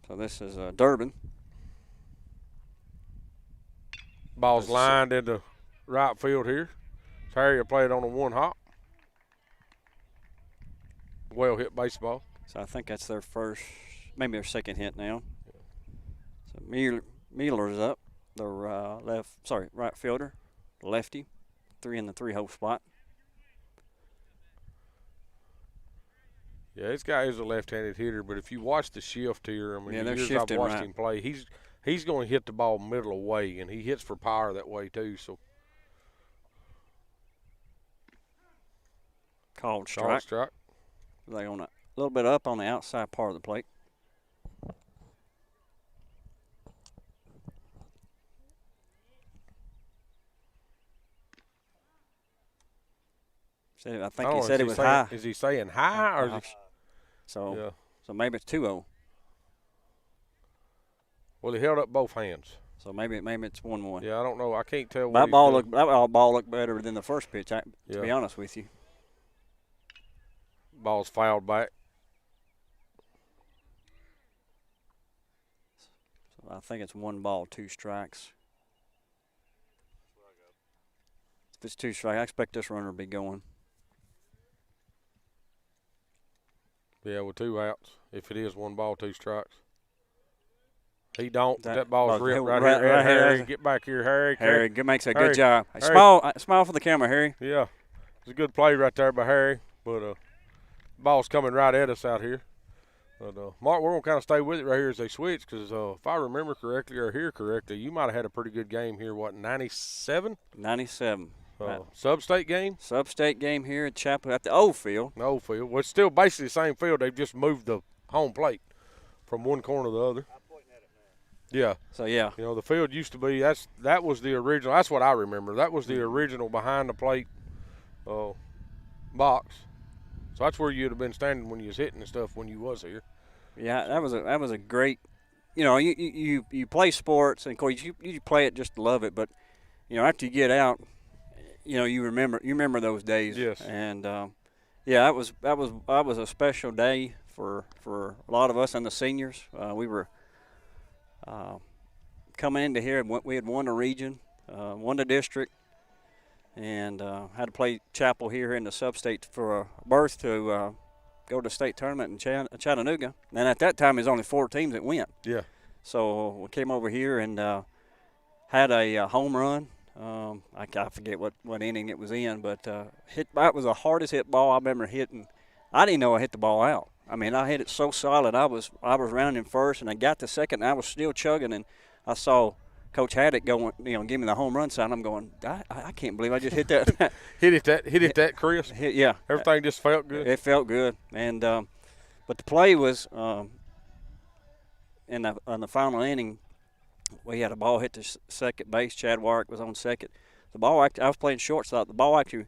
So this is Durbin. Ball's lined into right field here. Harry will play it on a one hop. Well hit baseball. So I think that's their first, maybe their second hit now. So Mueller's up. Their right fielder, lefty, in the three-hole spot. Yeah, this guy is a left-handed hitter, but if you watch the shift here, the they're years shifting I've watched right. him play, he's going to hit the ball middle away, and he hits for power that way too. So called strike. They on a little bit up on the outside part of the plate. So I think he said it was high. Is he saying high or? So maybe it's 2-0. Well, he held up both hands. So maybe it's 1-1. Yeah, I don't know. I can't tell. That ball looked better than the first pitch. To be honest with you. Ball's fouled back. So I think it's 1 ball, 2 strikes. If it's 2 strikes, I expect this runner to be going. Yeah, with 2 outs. If it is 1 ball, 2 strikes. He don't. That ball's ripped right here. Harry, get back here, Harry. Harry makes a good job. Hey, smile for the camera, Harry. Yeah, it's a good play right there by Harry. But ball's coming right at us out here. But Mark, we're gonna kind of stay with it right here as they switch, because if I remember correctly or hear correctly, you might have had a pretty good game here. What, 97? 97. Sub-state game? Sub-state game here at Chapel at the old field. The old field. Well, it's still basically the same field. They've just moved the home plate from one corner to the other. Yeah. So, yeah. The field used to be, that was the original. That's what I remember. That was the original behind the plate box. So that's where you'd have been standing when you was hitting and stuff when you was here. Yeah, that was a great, you play sports, and of course you play it just to love it, but, after you get out, you remember those days. Yes. And yeah, that was a special day for a lot of us and the seniors. We were coming into here, and we had won the region, won the district, and had to play Chapel here in the sub-state for a berth to go to the state tournament in Chattanooga. And at that time, there's only 4 teams that went. Yeah. So we came over here and had a home run. I forget what inning it was in, but that was the hardest hit ball I remember hitting. I didn't know I hit the ball out. I mean, I hit it so solid. I was rounding first, and I got to second, and I was still chugging, and I saw Coach Haddock going, give me the home run sign. I'm going, I can't believe I just hit that. hit it that crisp. Yeah. Everything just felt good. It felt good, and but the play was in the final inning. We had a ball hit to second base. Chad Warwick was on second. The ball, I was playing shortstop. The ball actually,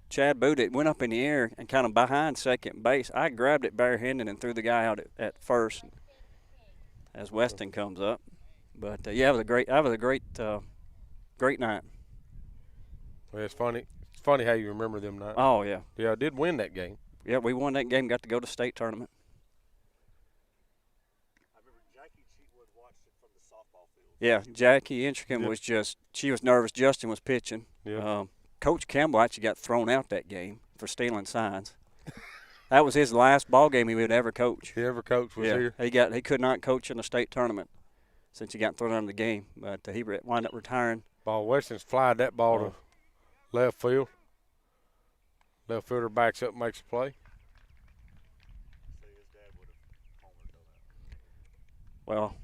Chad booted it, went up in the air and kind of behind second base. I grabbed it barehanded and threw the guy out at first as Weston comes up. But yeah, it was a great night. Well, it's funny. It's funny how you remember them nights. Oh yeah. Yeah, I did win that game. Yeah, we won that game. Got to go to state tournament. Yeah, Jackie Intricate was she was nervous. Justin was pitching. Yeah. Coach Campbell actually got thrown out that game for stealing signs. That was his last ball game he would ever coach. He ever coached was here. He could not coach in the state tournament since he got thrown out of the game, but he wound up retiring. Ball Weston's flied that ball to left field. Left fielder backs up and makes a play. Well,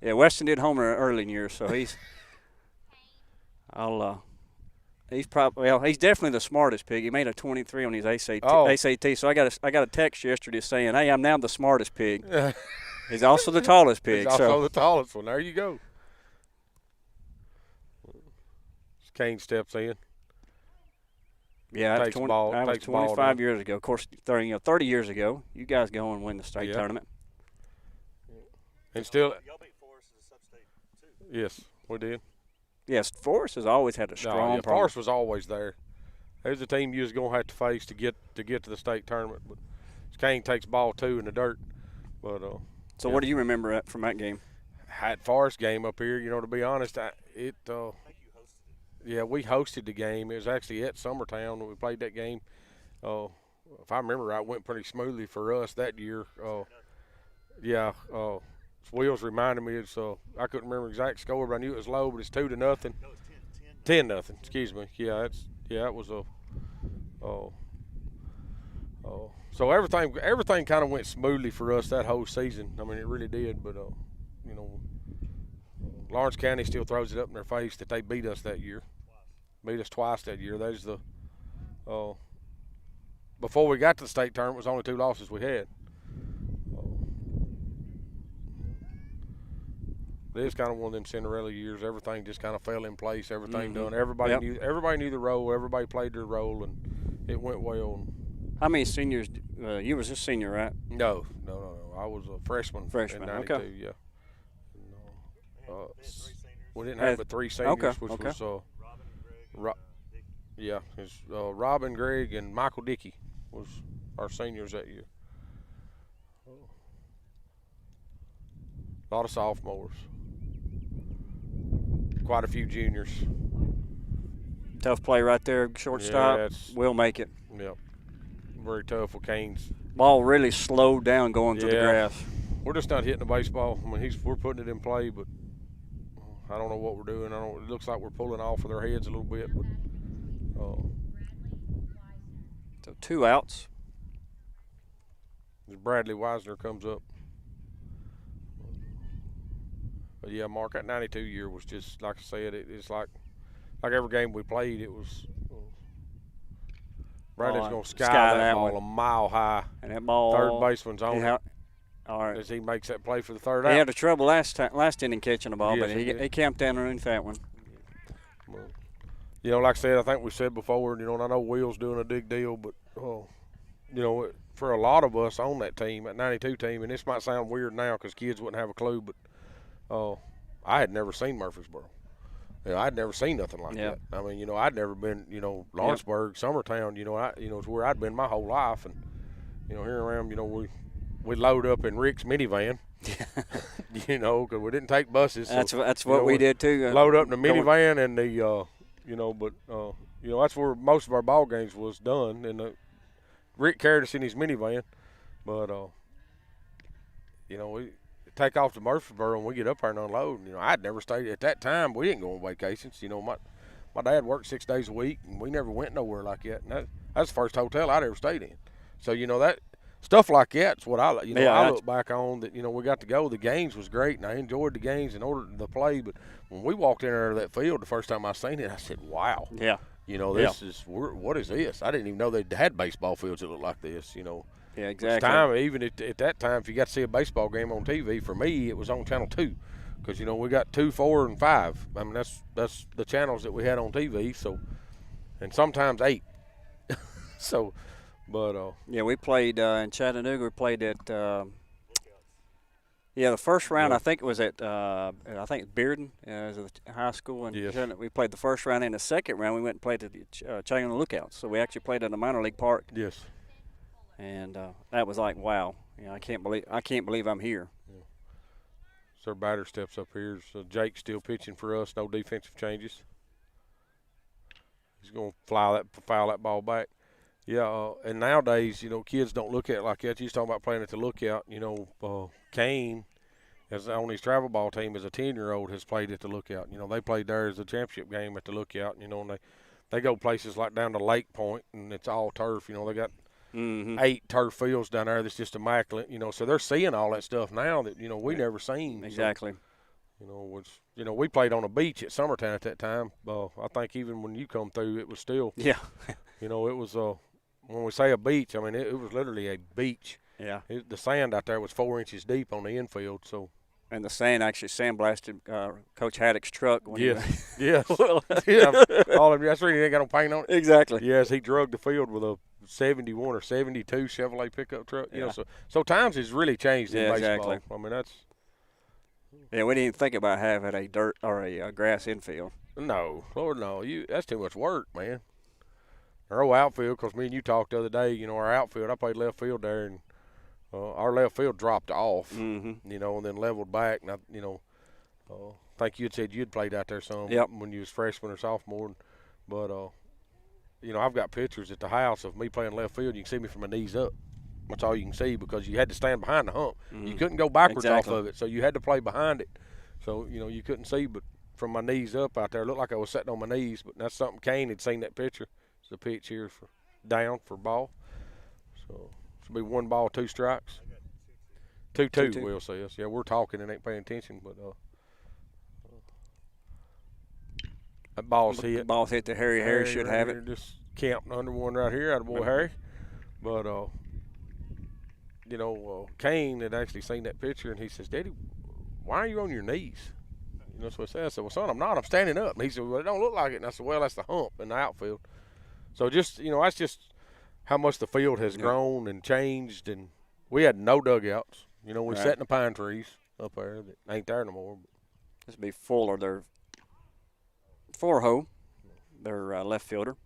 yeah, Weston did homer early in years, so he's definitely the smartest pig. He made a 23 on his ACT. So I got a text yesterday saying, "Hey, I'm now the smartest pig." He's also the tallest pig. He's also the tallest one. There you go. Kane steps in. Yeah, takes the ball. That was 25 years ago. Of course, 30 years ago, you guys go and win the state tournament. And still, y'all beat Forrest in the sub-state too. Yes, we did. Yes, Forrest has always had a strong program. Forrest was always there. There's a team you was gonna have to face to get to the state tournament. But Kane takes ball 2 in the dirt. But so what do you remember from that game? Had Forrest game up here. To be honest, yeah, we hosted the game. It was actually at Summertown when we played that game. If I remember right, it went pretty smoothly for us that year. Wheels reminded me I couldn't remember the exact score, but I knew it was low, but it's 2-0. No, it's 10-0. Excuse me. Yeah, it was so everything kind of went smoothly for us that whole season. I mean, it really did. But Lawrence County still throws it up in their face that they beat us that year. Beat us twice that year. That is before we got to the state tournament, was only 2 losses we had. It's kind of one of them Cinderella years. Everything just kind of fell in place. Everything done. Everybody knew the role. Everybody played their role, and it went well. How many seniors? You was a senior, right? No. I was a freshman. Freshman, in '92, okay. Yeah. We didn't have but 3 seniors, which was Robin, Greg, and Michael Dickey was our seniors that year. A lot of sophomores. Quite a few juniors. Tough play right there, shortstop. Yeah, we'll make it. Yep. Very tough with Canes. Ball really slowed down going through the grass. We're just not hitting the baseball. I mean, we're putting it in play, but I don't know what we're doing. It looks like we're pulling off of their heads a little bit. But so 2 outs. As Bradley Wisner comes up. But yeah, Mark, that '92 year was just, like I said, it's like every game we played, it was Bradley's going to sky that ball a mile high. And that ball, third baseman's on it. All right. As he makes that play for the third out. He had trouble last inning catching the ball, but he camped down underneath that one. Well, like I said, I think we said before, and I know Will's doing a big deal, but for a lot of us on that team, that '92 team, and this might sound weird now because kids wouldn't have a clue, but I had never seen Murfreesboro. You know, I'd never seen nothing like that. I mean, you know, I'd never been, you know, Lawrenceburg, Summertown, you know, it's where I'd been my whole life. And, you know, here around, you know, we load up in Rick's minivan, you know, because we didn't take buses. So, that's what we did too. Load up in the minivan and the, you know, but, you know, that's where most of our ball games was done. And Rick carried us in his minivan. But, you know, we take off to Murfreesboro and we get up there and unload. You know, I'd never stayed at that time. We didn't go on vacations. You know, my dad worked 6 days a week, and we never went nowhere like that. And that's the first hotel I'd ever stayed in. So, you know, that stuff like that's what I look back on. That, you know, we got to go. The games was great, and I enjoyed the games in order to play. But when we walked in there to that field the first time I seen it, I said, "Wow." Yeah. You know, this is what is this? I didn't even know they had baseball fields that looked like this. You know. Yeah, exactly. Even at that time, if you got to see a baseball game on TV, for me, it was on Channel 2. Because, you know, we got 2, 4, and 5. I mean, that's the channels that we had on TV. So, and sometimes 8. So, but. Yeah, we played in Chattanooga. We played at, the first round, I think it was at, Bearden, as a high school. And we played the first round. In the second round, we went and played at the Chattanooga Lookouts. So we actually played at a minor league park. Yes. And that was like, wow, you know, I can't believe I'm here. Yeah. So our batter steps up here. So Jake's still pitching for us. No defensive changes. He's going to foul that ball back. Yeah, and nowadays, you know, kids don't look at it like that. You was talking about playing at the Lookout. You know, Kane, as on his travel ball team, as a 10-year-old, has played at the Lookout. You know, they played there as a championship game at the Lookout. You know, and they go places like down to Lake Point, and it's all turf. You know, they got 8 turf fields down there that's just immaculate, you know, so they're seeing all that stuff now that, you know, we never seen. Exactly. So, you know, we played on a beach at Summertown at that time. I think even when you come through, it was still, you know, it was, when we say a beach, I mean, it was literally a beach. Yeah. The sand out there was 4 inches deep on the infield, so. And the sand actually sandblasted Coach Haddock's truck. When yes. Yeah. All of that's really ain't got no paint on it. Exactly. Yes, he drugged the field with a 71 or 72 Chevrolet pickup truck. You know, so times has really changed in baseball. Exactly. I mean, that's. Yeah, we didn't even think about having a dirt or a grass infield. No, Lord, no. That's too much work, man. Our old outfield, because me and you talked the other day. You know, our outfield. I played left field there, and our left field dropped off. Mm-hmm. You know, and then leveled back. And you know, I think you had said you'd played out there some when you was freshman or sophomore, but. You know, I've got pictures at the house of me playing left field. You can see me from my knees up. That's all you can see because you had to stand behind the hump. Mm-hmm. You couldn't go backwards off of it, so you had to play behind it. So, you know, you couldn't see, but from my knees up out there, it looked like I was sitting on my knees, but that's something Kane had seen that picture. It's the pitch here for down for ball. So, it'll be 1 ball, 2 strikes. 2-2, Will says. Yeah, we're talking and ain't paying attention, but that ball's hit. The ball's hit to Harry. Harry should have it. Just camping under one right here out of boy Harry. But, you know, Kane had actually seen that picture, and he says, Daddy, why are you on your knees? You know, that's what I said. I said, well, son, I'm not. I'm standing up. And he said, well, it don't look like it. And I said, well, that's the hump in the outfield. So just, you know, that's just how much the field has grown and changed. And we had no dugouts. You know, we sat in the pine trees up there that ain't there no more. This would be Fuller, their 4-hole, their left fielder.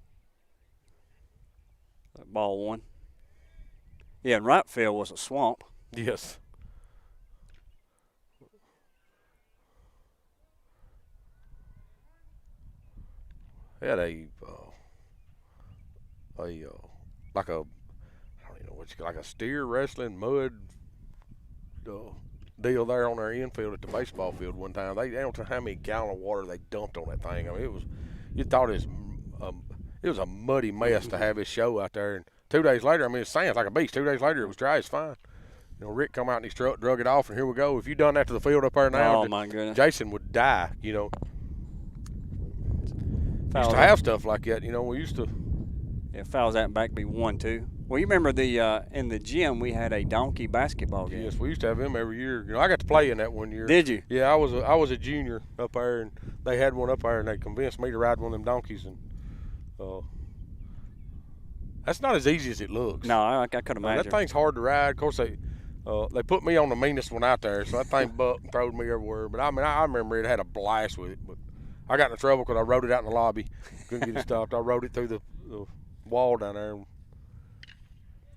Ball 1. Yeah, and right field was a swamp. Yes. They had like a, I don't even know what you like a steer wrestling mud deal there on their infield at the baseball field one time. They don't know how many gallon of water they dumped on that thing. I mean, you thought it was a muddy mess to have this show out there. And 2 days later, I mean, it's sand like a beach. 2 days later, it was dry as fine. You know, Rick come out in his truck, drug it off, and here we go. If you done that to the field up there now, my goodness, Jason would die. You know, used to have stuff like that. You know, we used to. Yeah, fouls that back be 1-2. Well, you remember in the gym we had a donkey basketball game. Yes, we used to have them every year. You know, I got to play in that one year. Did you? Yeah, I was a junior up there, and they had one up there, and they convinced me to ride one of them donkeys, and that's not as easy as it looks. No, I could imagine. That thing's hard to ride. Of course, they put me on the meanest one out there, so that thing bucked and throwed me everywhere. But I mean, I remember it had a blast with it. But I got in trouble because I rode it out in the lobby. Couldn't get it stopped. I rode it through the wall down there. And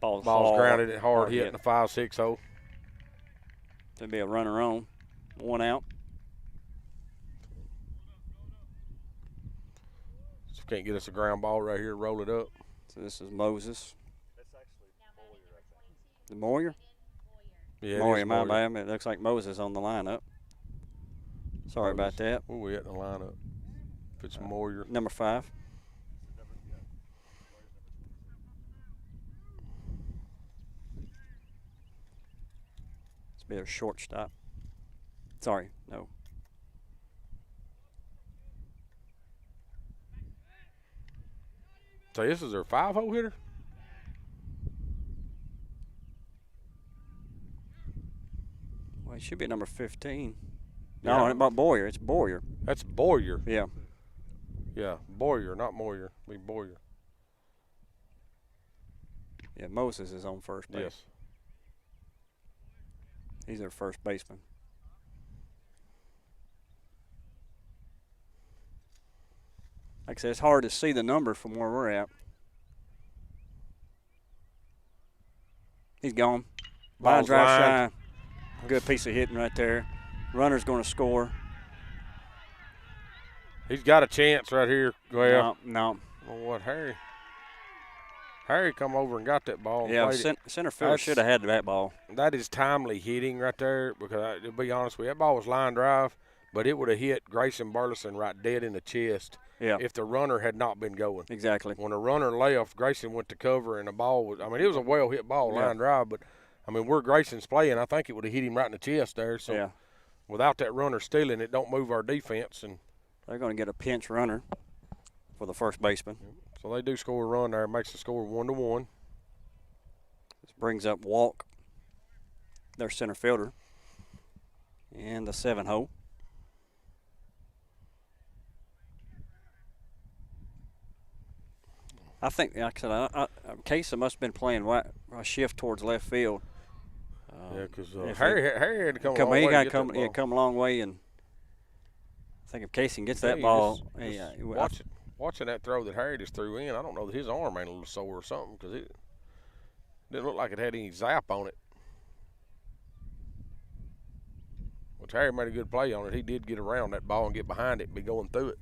Ball's grounded it hard hit in the 5-6 hole. There'd be a runner on. 1 out. So can't get us a ground ball right here, roll it up. So this is Moses. That's actually Moyer, I think. The Moyer? Yeah, Moyer, my bad. It looks like Moses on the lineup. Sorry about that. Where we at in the lineup? If it's Moyer. Number 5. It's be a shortstop. Sorry, no. So this is their 5-hole hitter? Well, it should be number 15. Yeah. No, about Boyer. It's Boyer. That's Boyer. Yeah. Yeah, Boyer, not Moyer. Be Boyer. Yeah, Moses is on first base. Yes. He's their first baseman. Like I said, it's hard to see the number from where we're at. He's gone. Line drive shy. Good piece of hitting right there. Runner's going to score. He's got a chance right here. Well, no. Well, what, Harry? Harry come over and got that ball. And Yeah, played center fielder should have had that ball. That is timely hitting right there because, to be honest with you, that ball was line drive, but it would have hit Grayson Burleson right dead in the chest if the runner had not been going. Exactly. When the runner left, Grayson went to cover, and the ball was – I mean, it was a well-hit ball, line drive, but, I mean, where Grayson's playing, I think it would have hit him right in the chest there. So, without that runner stealing it, don't move our defense. And they're going to get a pinch runner for the first baseman. So they do score a run there. Makes the score 1-1. This brings up Walk, their center fielder, and the 7-hole. I think, like I said, Casey must have been playing a shift towards left field. Yeah, because Harry had to come a long way. He got come a long way, and I think if Casey gets that ball, watching that throw that Harry just threw in, I don't know that his arm ain't a little sore or something because it didn't look like it had any zap on it. Which Harry made a good play on it. He did get around that ball and get behind it and be going through it.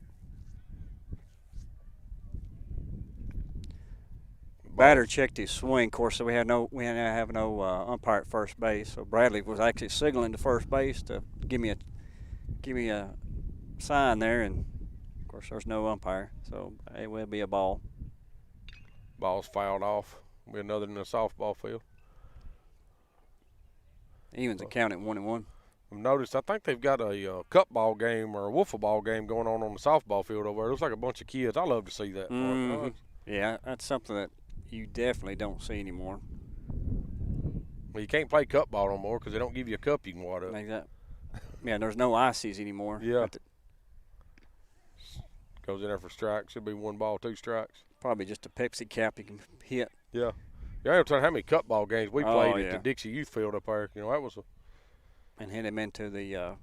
Batter checked his swing, of course, so we had no umpire at first base. So Bradley was actually signaling to first base to give me a sign there, and of course there's no umpire, so it will be a ball. Ball's fouled off. Be another in the softball field. Evens it count at 1-1. I've noticed. I think they've got a cup ball game or a wiffle ball game going on the softball field over there. It looks like a bunch of kids. I love to see that. Mm-hmm. Yeah, that's something that you definitely don't see anymore. Well, you can't play cup ball no more because they don't give you a cup you can water up. Exactly. Yeah, there's no ices anymore. Yeah. Goes in there for strikes. Should be 1 ball, 2 strikes. Probably just a Pepsi cap you can hit. Yeah. Yeah, I'm telling you how many cup ball games we played at the Dixie Youth Field up there. You know, that was and hit him into the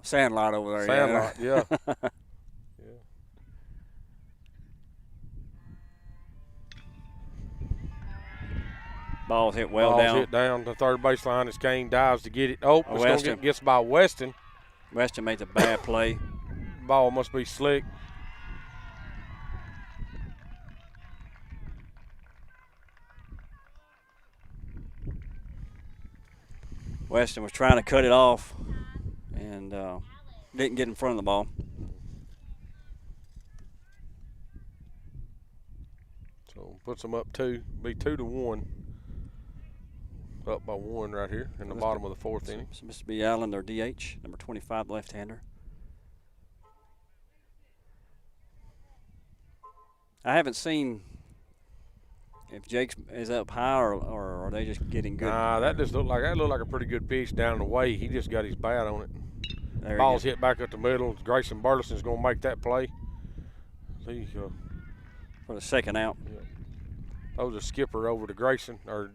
sandlot over there. Sandlot, yeah. Ball's hit down. Ball's hit down the third baseline. As Kane dives to get it. Oh, it's going to gets by Weston. Weston made a bad play. Ball must be slick. Weston was trying to cut it off and didn't get in front of the ball. So puts them up 2. Be 2-1. Up by 1 right here in the bottom of the 4th inning. So Mr. B. Allen, their DH, number 25, left-hander. I haven't seen if Jake is up high or are they just getting good. Nah, that looked like a pretty good pitch down the way. He just got his bat on it. Ball's hit back up the middle. Grayson Burleson's going to make that play. See, for the second out. Yeah. That was a skipper over to Grayson or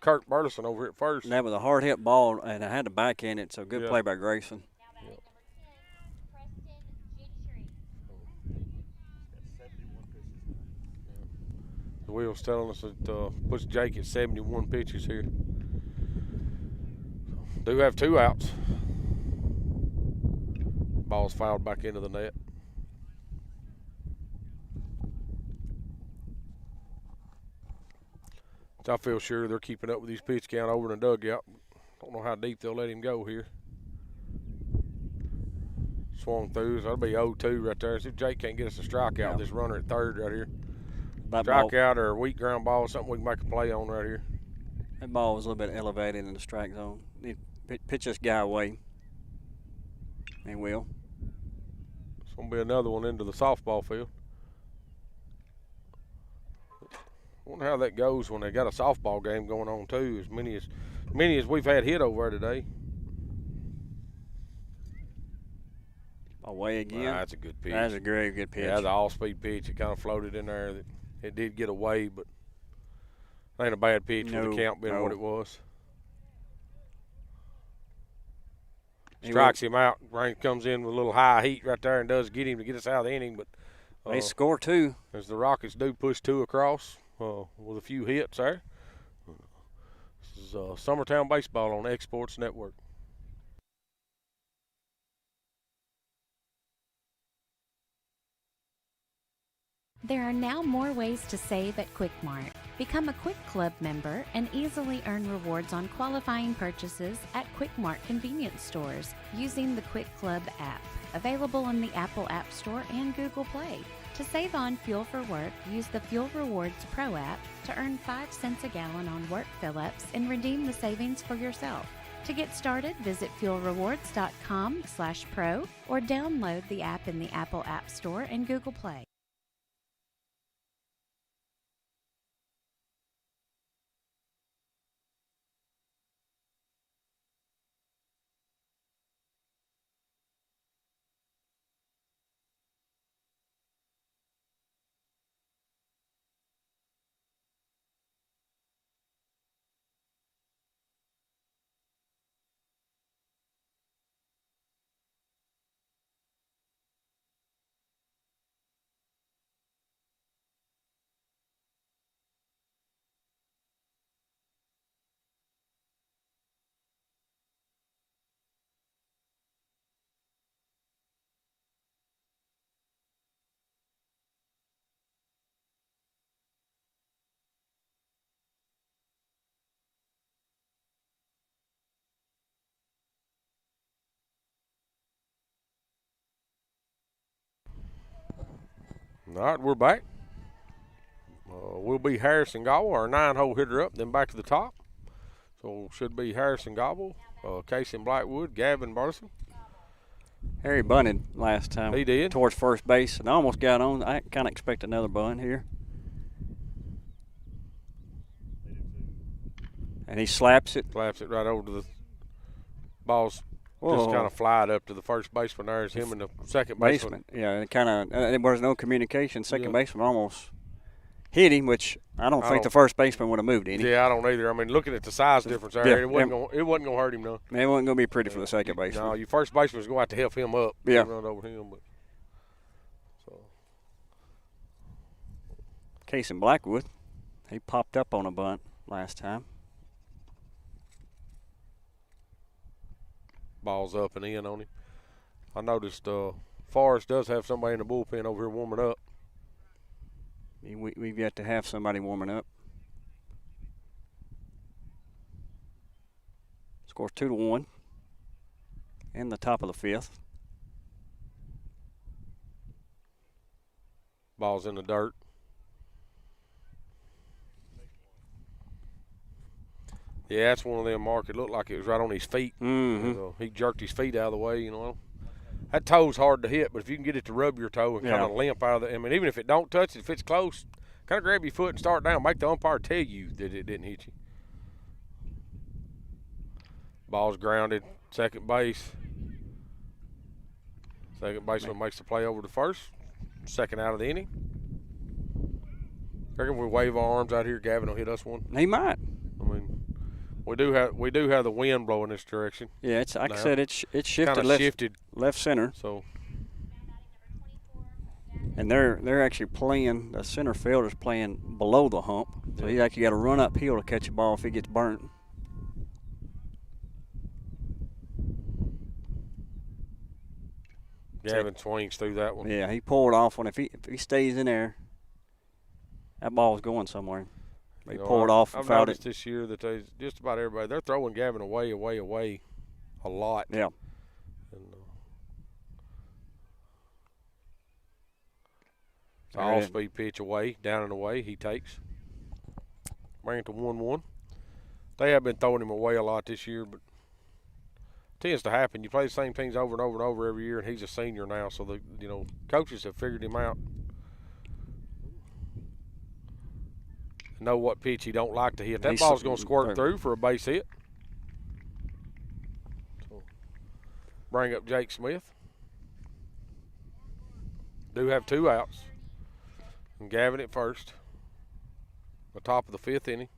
Kurt Burleson over at first. And that was a hard hit ball, and I had to back in it, so good play by Grayson. The wheel's telling us it puts Jake at 71 pitches here. Do have 2 outs. Ball's fouled back into the net. So I feel sure they're keeping up with these pitch count over in the dugout. Don't know how deep they'll let him go here. Swung through, so that'll be 0-2 right there. See if Jake can't get us a strikeout. This runner at third right here. Strikeout or a weak ground ball, something we can make a play on right here. That ball was a little bit elevated in the strike zone. Need to pitch this guy away. He will. It's going to be another one into the softball field. Wonder how that goes when they got a softball game going on too. As many as we've had hit over there today. Away again. That's a good pitch. That's a very good pitch. Yeah, that's an all-speed pitch. It kind of floated in there. It did get away, but it ain't a bad pitch with the count being what it was. Strikes him out. Rain comes in with a little high heat right there and does get him to get us out of the inning. But they score 2. As the Rockets do push 2 across with a few hits there. This is Summertown Baseball on Exports Network. There are now more ways to save at Quick Mart. Become a Quick Club member and easily earn rewards on qualifying purchases at Quick Mart convenience stores using the Quick Club app, available in the Apple App Store and Google Play. To save on fuel for work, use the Fuel Rewards Pro app to earn 5 cents a gallon on work fill-ups and redeem the savings for yourself. To get started, visit fuelrewards.com/pro or download the app in the Apple App Store and Google Play. All right, we're back. We'll be Harrison Gobble, our 9-hole hitter up, then back to the top. So should be Harrison Gobble, Casey Blackwood, Gavin Burleson. Harry bunted last time. He did. Towards first base and almost got on. I kind of expect another bunt here. And he slaps it. Slaps it right over to the ball's. Whoa. Just kind of flied up to the first baseman. There's him and the second baseman. Yeah, it kind of there was no communication. Second baseman almost hit him, which I don't think the first baseman would have moved any. Yeah, I don't either. I mean, looking at the size difference there, it wasn't going to hurt him, no. It wasn't going to be pretty for the second baseman. No, your first baseman's going to have to help him up. Yeah. Run over him. But, Casey Blackwood, he popped up on a bunt last time. Ball's up and in on him. I noticed Forrest does have somebody in the bullpen over here warming up. We've yet to have somebody warming up. Scores 2-1 in the top of the 5th. Ball's in the dirt. Yeah, that's one of them, Mark. It looked like it was right on his feet. Mm-hmm. He jerked his feet out of the way, you know. That toe's hard to hit, but if you can get it to rub your toe and kind of limp out of the – I mean, even if it don't touch it, if it's close, kind of grab your foot and start down. Make the umpire tell you that it didn't hit you. Ball's grounded, second base. Second baseman makes the play over to first. Second out of the inning. I reckon we wave our arms out here, Gavin will hit us one. He might. I mean – We do have the wind blowing this direction. Yeah, it's like I said, it's shifted shifted left center. So, And they're actually playing, the center fielder's playing below the hump. So he's actually got to run uphill to catch a ball if he gets burnt. Gavin swings through that one. Yeah, he pulled off one. If he stays in there, that ball's going somewhere. He pulled off and I've fouled noticed it. this year that just about everybody, they're throwing Gavin away a lot. Yeah. And, all-speed pitch away, down and away, he takes. Bring it to 1-1. They have been throwing him away a lot this year, but it tends to happen. You play the same things over and over and over every year, and he's a senior now, so the coaches have figured him out. Know what pitch he don't like to hit. That ball's going to squirt through for a base hit. So bring up Jake Smith. Do have 2 outs. And Gavin at first. The top of the 5th inning.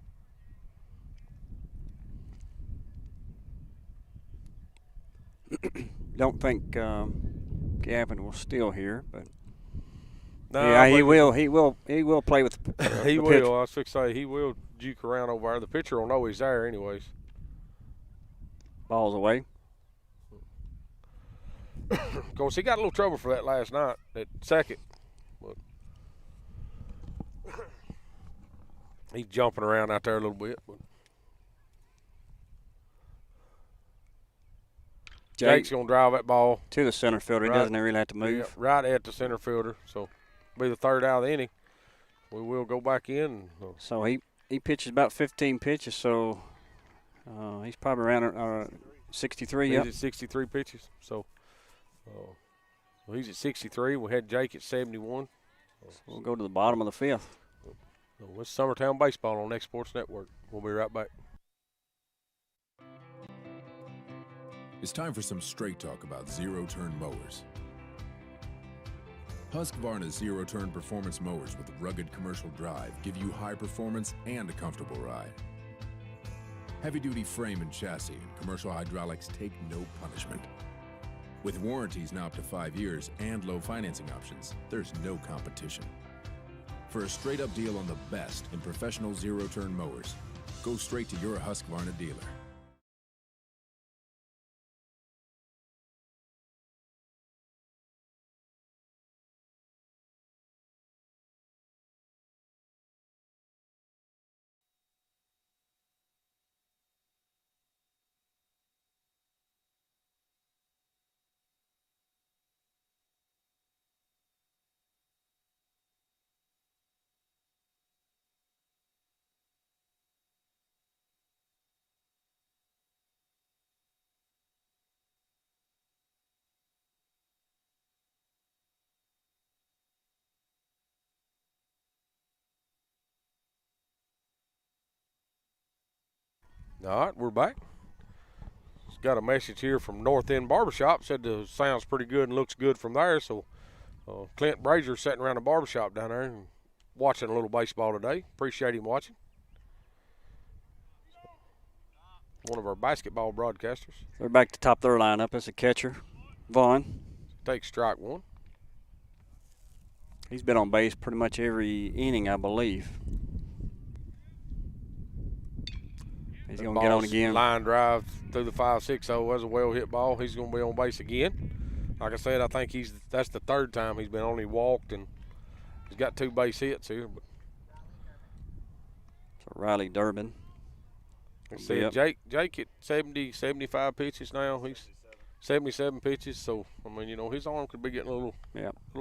Don't think Gavin will steal here, but no, yeah, he will. He will play with. He the will. pitch. I was fixing to say he will juke around over there. The pitcher will know he's there, anyways. Ball's away. Of course, he got a little trouble for that last night at second. But he's jumping around out there a little bit. But Jake's going to drive that ball to the center fielder. He doesn't really have to move. Yeah, right at the center fielder. So, be the 3rd out of the inning. We will go back in. So he pitches about 15 pitches. So he's probably around 63. He's Yep. at 63 pitches. So he's at 63. We had Jake at 71. So we'll go to the bottom of the 5th. So it's Summertown Baseball on Next Sports Network. We'll be right back. It's time for some straight talk about zero-turn mowers. Husqvarna's zero-turn performance mowers with rugged commercial drive give you high performance and a comfortable ride. Heavy-duty frame and chassis and commercial hydraulics take no punishment. With warranties now up to 5 years and low financing options, there's no competition. For a straight-up deal on the best in professional zero-turn mowers, go straight to your Husqvarna dealer. All right, we're back. It's got a message here from North End Barbershop. Said the sound's pretty good and looks good from there. So Clint Brazier sitting around the barbershop down there and watching a little baseball today. Appreciate him watching. One of our basketball broadcasters. They're back to top of their lineup as a catcher. Vaughn. Takes strike 1. He's been on base pretty much every inning, I believe. He's going to get on again. Line drive through the 5-6-0. That's a well-hit ball. He's going to be on base again. Like I said, I think that's the 3rd time he's been on. He walked, and he's got 2 base hits here. But so Riley Durbin. Jake at 70, 75 pitches now. He's 77 pitches. So, I mean, his arm could be getting a little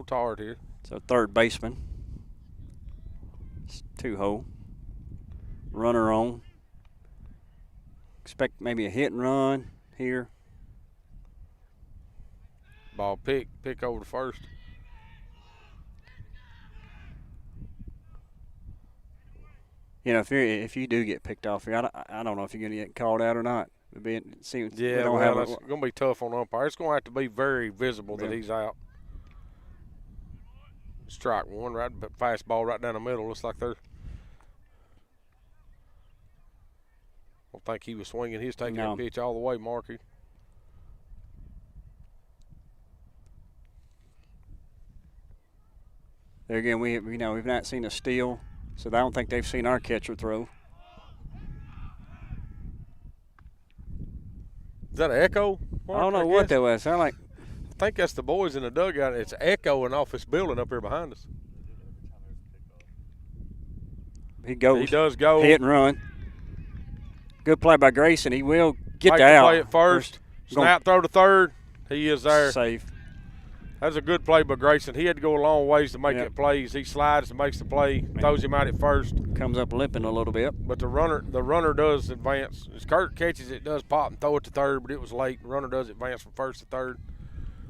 tired here. So 3rd baseman. It's 2-hole. Runner on. Expect maybe a hit and run here. Ball pick over to first. If you do get picked off here, I don't know if you're going to get called out or not. It's going to be tough on umpire. It's going to have to be very visible that he's out. Strike 1, right, fastball right down the middle. Looks like they're. I don't think he was swinging. He's taking that pitch all the way, Marky. There again, we've not seen a steal, so I don't think they've seen our catcher throw. Is that an echo? I don't know what that was. Sound like. I think that's the boys in the dugout. It's echoing off this building up here behind us. He goes. He does go. Hit and run. Good play by Grayson. He will get Make the the out. play at first. Snap throw to third. He is there. Safe. That's a good play by Grayson. He had to go a long ways to make that play. He slides and makes the play, throws him out at first. Comes up limping a little bit. But the runner does advance. As Kurt catches it, does pop and throw it to third, but it was late. The runner does advance from first to third.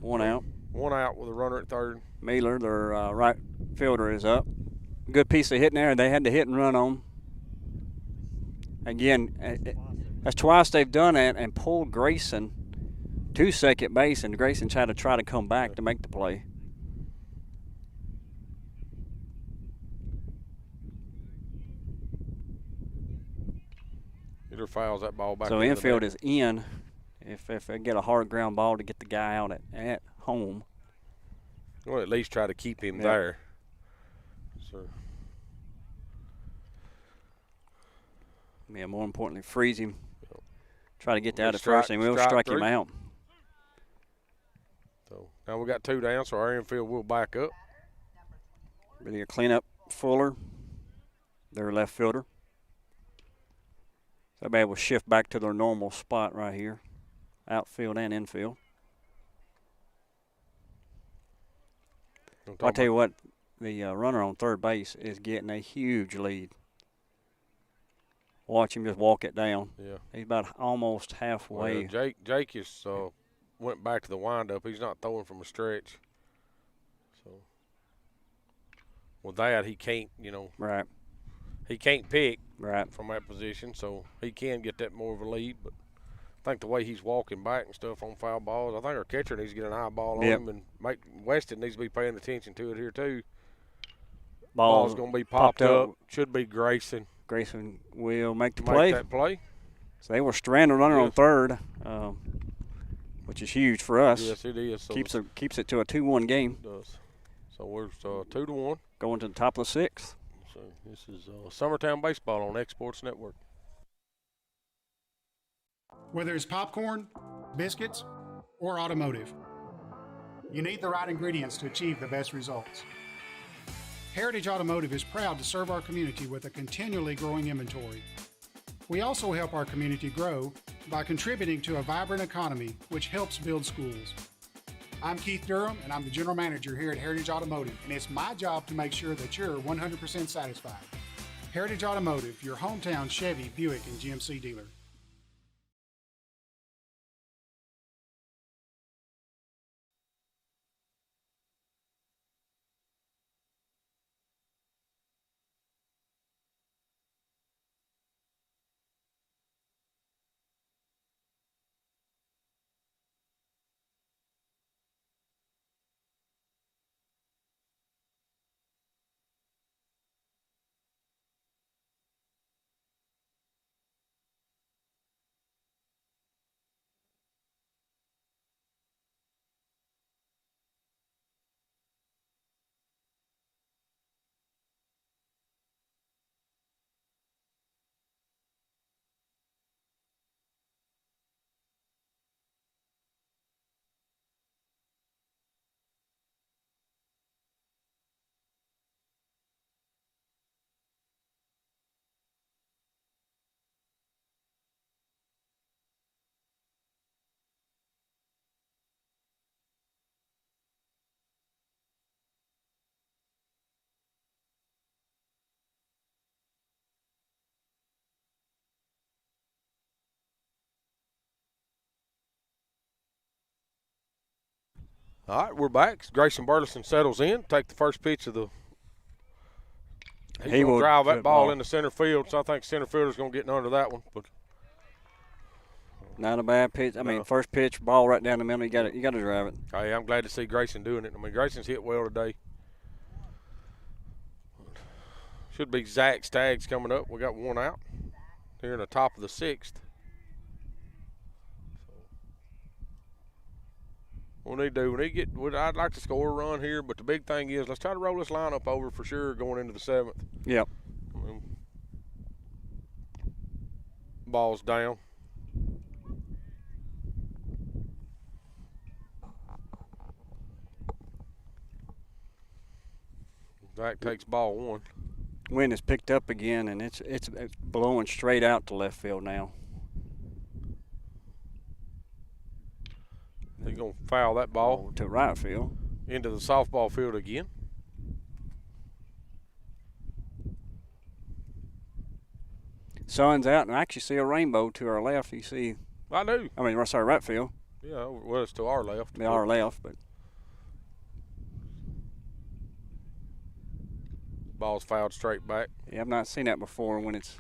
One out. One out with a runner at third. Mailer, their right fielder, is up. Good piece of hitting there. They had to hit and run on. Again, that's twice they've done that and pulled Grayson to second base, and Grayson tried to come back to make the play. Either fouls that ball back. So infield is in. If they get a hard ground ball to get the guy out at home. Well, at least try to keep him there. So. Yeah, more importantly, freeze him. Try to get out at strike, first, and we'll strike him out. So now we got 2 down, so our infield will back up. Ready to clean up Fuller, their left fielder. So everybody will shift back to their normal spot right here, outfield and infield. I'll tell you what, the runner on third base is getting a huge lead. Watch him just walk it down. Yeah, he's about almost halfway. Well, Jake is went back to the windup. He's not throwing from a stretch. So with that, he can't, right. He can't pick right from that position, so he can get that more of a lead. But I think the way he's walking back and stuff on foul balls, I think our catcher needs to get an eyeball on him, and Weston needs to be paying attention to it here too. Ball's going to be popped up. Should be Grayson. Grayson will make the play. That play. So they were stranded runner on third, which is huge for us. Yes, it is. So keeps it to a 2-1 game. It does. So we're 2-1. Going to the top of the 6th. So this is Summertown Baseball on Exports Network. Whether it's popcorn, biscuits, or automotive, you need the right ingredients to achieve the best results. Heritage Automotive is proud to serve our community with a continually growing inventory. We also help our community grow by contributing to a vibrant economy, which helps build schools. I'm Keith Durham, and I'm the General Manager here at Heritage Automotive, and it's my job to make sure that you're 100% satisfied. Heritage Automotive, your hometown Chevy, Buick, and GMC dealer. All right, we're back. Grayson Burleson settles in. Take the first pitch of the. He will drive that ball into center field, so I think center fielder's going to get under that one. But not a bad pitch. I mean, first pitch, ball right down the middle. You got to drive it. Hey, I'm glad to see Grayson doing it. I mean, Grayson's hit well today. Should be Zach Staggs coming up. We got one out here in the top of the 6th. I'd like to score a run here, but the big thing is let's try to roll this lineup over for sure going into the 7th. Yep. Ball's down. Zach takes ball 1. Wind has picked up again, and it's blowing straight out to left field now. He's going to foul that ball to right field. Into the softball field again. Sun's out, and I actually see a rainbow to our left. You see? I do. I mean, sorry, right field. Yeah, well, it's to our left. Yeah, our left, but. Ball's fouled straight back. Yeah, I've not seen that before when it's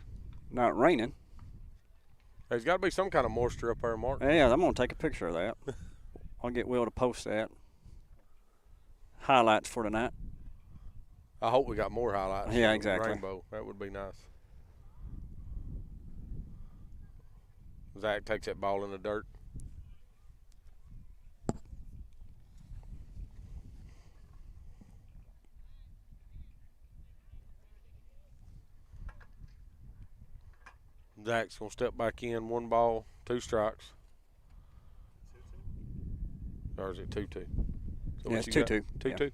not raining. There's got to be some kind of moisture up there, Mark. Yeah, I'm going to take a picture of that. I'll get Will to post that. Highlights for tonight. I hope we got more highlights. Yeah, exactly. Rainbow. That would be nice. Zach takes that ball in the dirt. Zach's going to step back in. 1 ball, 2 strikes. Or is it 2-2? So yeah, it's 2-2. 2-2.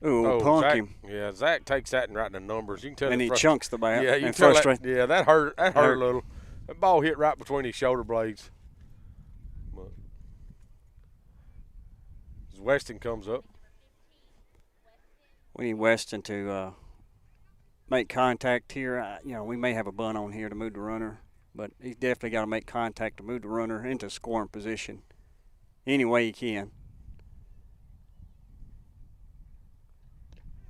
Yeah. Ooh, punk Zach, him. Yeah, Zach takes that and writing the numbers. You can tell. And he chunks the bat. Yeah, you and can tell that. Yeah, that hurt. That hurt a little. That ball hit right between his shoulder blades. But as Weston comes up. We need Weston to make contact here. We may have a bunt on here to move the runner, but he's definitely got to make contact to move the runner into scoring position any way he can.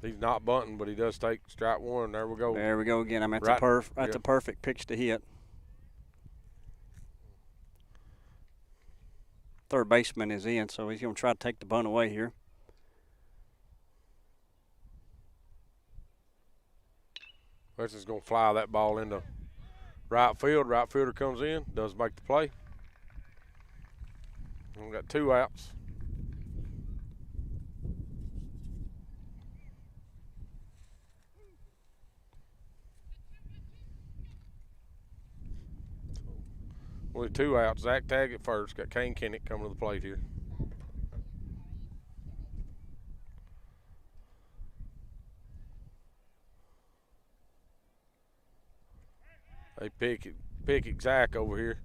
He's not bunting, but he does take strike 1. There we go. There we go again. I mean, that's a perfect pitch to hit. Third baseman is in, so he's going to try to take the bunt away here. Weston's going to fly that ball into right field. Right fielder comes in, does make the play. We've got 2 outs. With 2 outs, Zach Tag at first. Got Kane Kennett coming to the plate here. They pick Zach over here.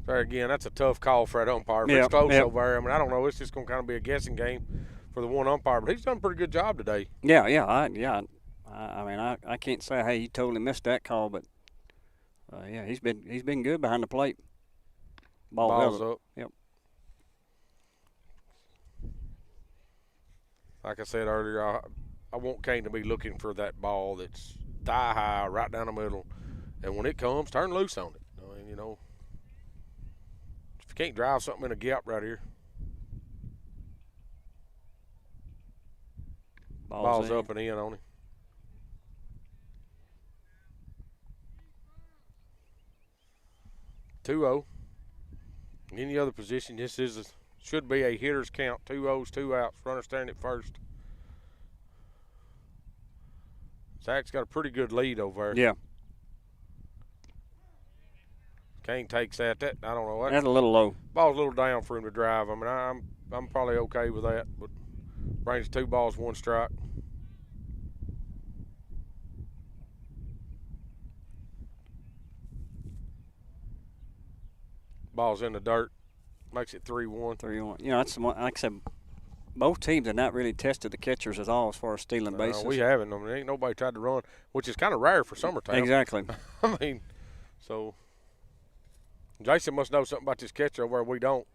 There again, that's a tough call for that umpire. If it's close over there, I mean, I don't know. It's just going to kind of be a guessing game for the one umpire, but he's done a pretty good job today. Yeah. I mean, I can't say, hey, he totally missed that call, but yeah, he's been good behind the plate. Ball's up. Yep. Like I said earlier, I want Kane to be looking for that ball that's thigh high, right down the middle, and when it comes, turn loose on it. I mean, if you can't drive something in a gap right here. Ball's up and in on him. (2-0). Any other position, this should be a hitter's count. 2 O's, 2 outs. Runner standing at first. Zach's got a pretty good lead over there. Yeah. Kane takes that. I don't know. That's a little low. Ball's a little down for him to drive. I mean, I'm probably okay with that, but brings 2 balls, 1 strike. Ball's in the dirt. Makes it 3-1. 3-1. That's like I said, both teams have not really tested the catchers at all as far as stealing bases. We haven't. I mean, ain't nobody tried to run, which is kind of rare for Summertown. Exactly. I mean, so Jason must know something about this catcher where we don't.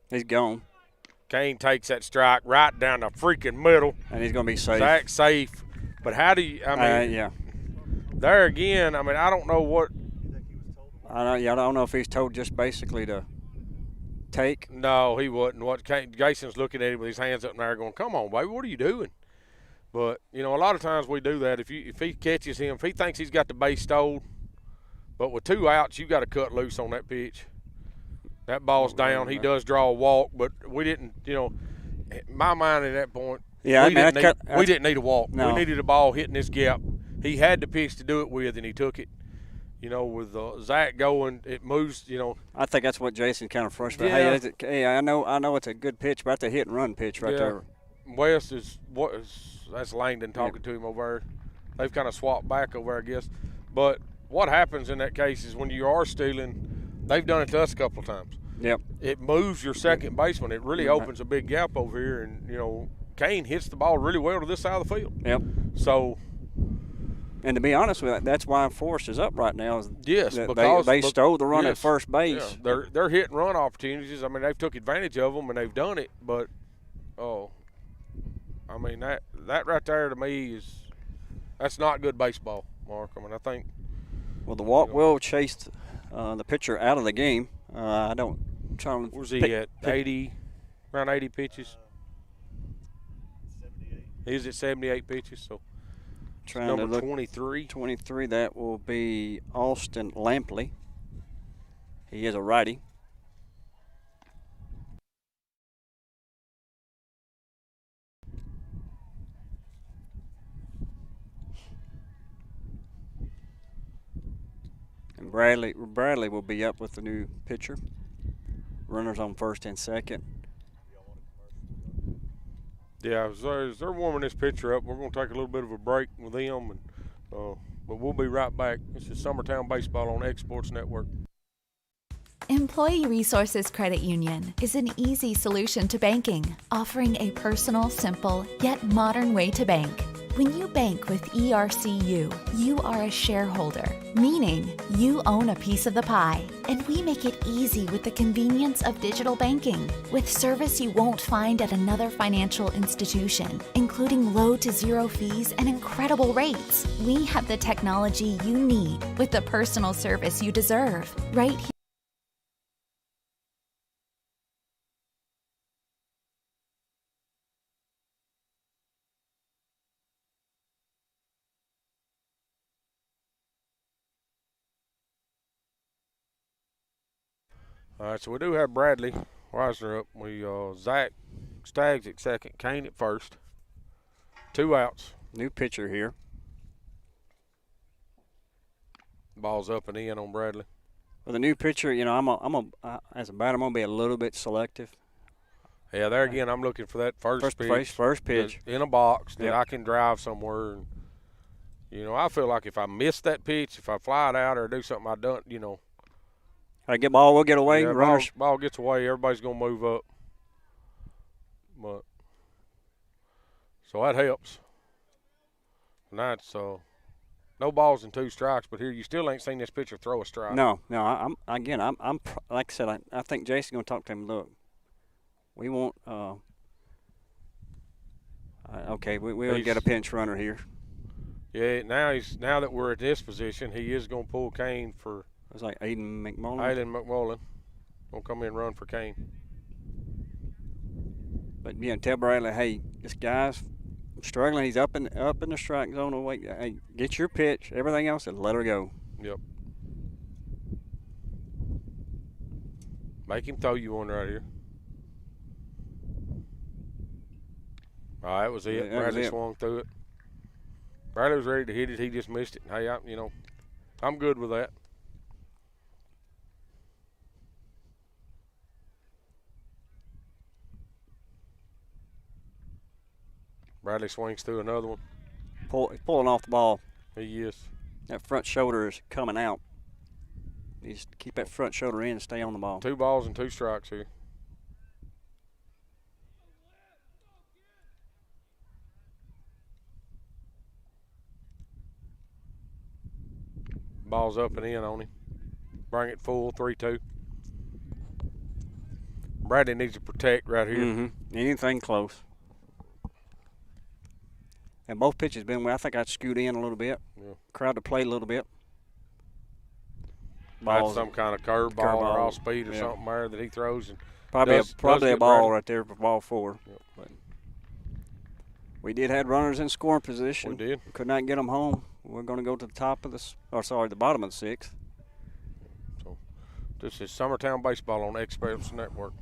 He's gone. Kane takes that strike right down the freaking middle. And he's going to be safe. Zach's safe. But how do you, there again, I mean, I don't know what. I don't know if he's told just basically to take. No, he wasn't. Jason's looking at him with his hands up in there going, come on, baby, what are you doing? But, a lot of times we do that. If he catches him, if he thinks he's got the base stole, but with 2 outs, you got to cut loose on that pitch. That ball's down. He does draw a walk, but we didn't, my mind at that point, yeah, we didn't need a walk. No. We needed a ball hitting this gap. He had the pitch to do it with, and he took it. With Zach going, it moves, I think that's what Jason kind of frustrated. Yeah. Hey, I know it's a good pitch, but that's a hit and run pitch right there. West that's Langdon talking to him over there. They've kind of swapped back over, I guess. But what happens in that case is when you are stealing, they've done it to us a couple of times. Yep. It moves your second baseman. It really opens a big gap over here, and Kane hits the ball really well to this side of the field. Yep. So. And to be honest with you, that's why Forrest is up right now. Yes, because they stole the run at first base. Yeah, they're hit and run opportunities. I mean, they've took advantage of them and they've done it. But that right there to me that's not good baseball, Mark. I mean, I think. Well, the walk will chase the pitcher out of the game. I don't. Where's he at? 80, around 80 pitches. 78. He's at 78 pitches. So. Trying number to look, 23. 23, that will be Austin Lampley. He is a righty. And Bradley will be up with the new pitcher. Runners on first and second. Yeah, as they're warming this pitcher up, we're going to take a little bit of a break with them, but we'll be right back. This is Summertown Baseball on Exports Network. Employee Resources Credit Union is an easy solution to banking, offering a personal, simple, yet modern way to bank. When you bank with ERCU, you are a shareholder, meaning you own a piece of the pie. And we make it easy with the convenience of digital banking, with service you won't find at another financial institution, including low to zero fees and incredible rates. We have the technology you need with the personal service you deserve, right here. All right, so we do have Bradley Wisner up. We Zach Staggs at second, Kane at first. 2 outs. New pitcher here. Ball's up and in on Bradley. Well, the new pitcher, as a batter, I'm gonna be a little bit selective. Yeah, there again, I'm looking for that first pitch. First pitch in a box that I can drive somewhere. And, I feel like if I miss that pitch, if I fly it out or do something I done, I get ball, we'll get away. Yeah, ball gets away. Everybody's gonna move up. But so that helps. And that's no balls and 2 strikes. But here you still ain't seen this pitcher throw a strike. No. I'm like I said. I think Jason's gonna talk to him. Look, we want. Okay, we'll get a pinch runner here. Yeah, now that we're at this position, he is gonna pull Kane for. It's like Aiden McMullen. Aiden McMullen gonna come in and run for Kane. But tell Bradley, hey, this guy's struggling. He's up in the strike zone. Wait, hey, get your pitch. Everything else, and let her go. Yep. Make him throw you one right here. All right, that was it. Yeah, Bradley swung through it. Bradley was ready to hit it. He just missed it. Hey, I'm good with that. Bradley swings through another one. Pulling off the ball. He is. That front shoulder is coming out. You just keep that front shoulder in and stay on the ball. 2 balls and 2 strikes here. Ball's up and in on him. Bring it full, 3-2. Bradley needs to protect right here. Mm-hmm. Anything close. And both pitches been where I think I'd scoot in a little bit. Yeah. Crowd the plate a little bit. That's some kind of curve ball or off speed or something there that he throws. And probably a ball Bradley. right there for ball 4. Yep. But we did have runners in scoring position. We did. Could not get them home. We're going to go to the bottom of the 6th. So This is Summertown Baseball on Express Network.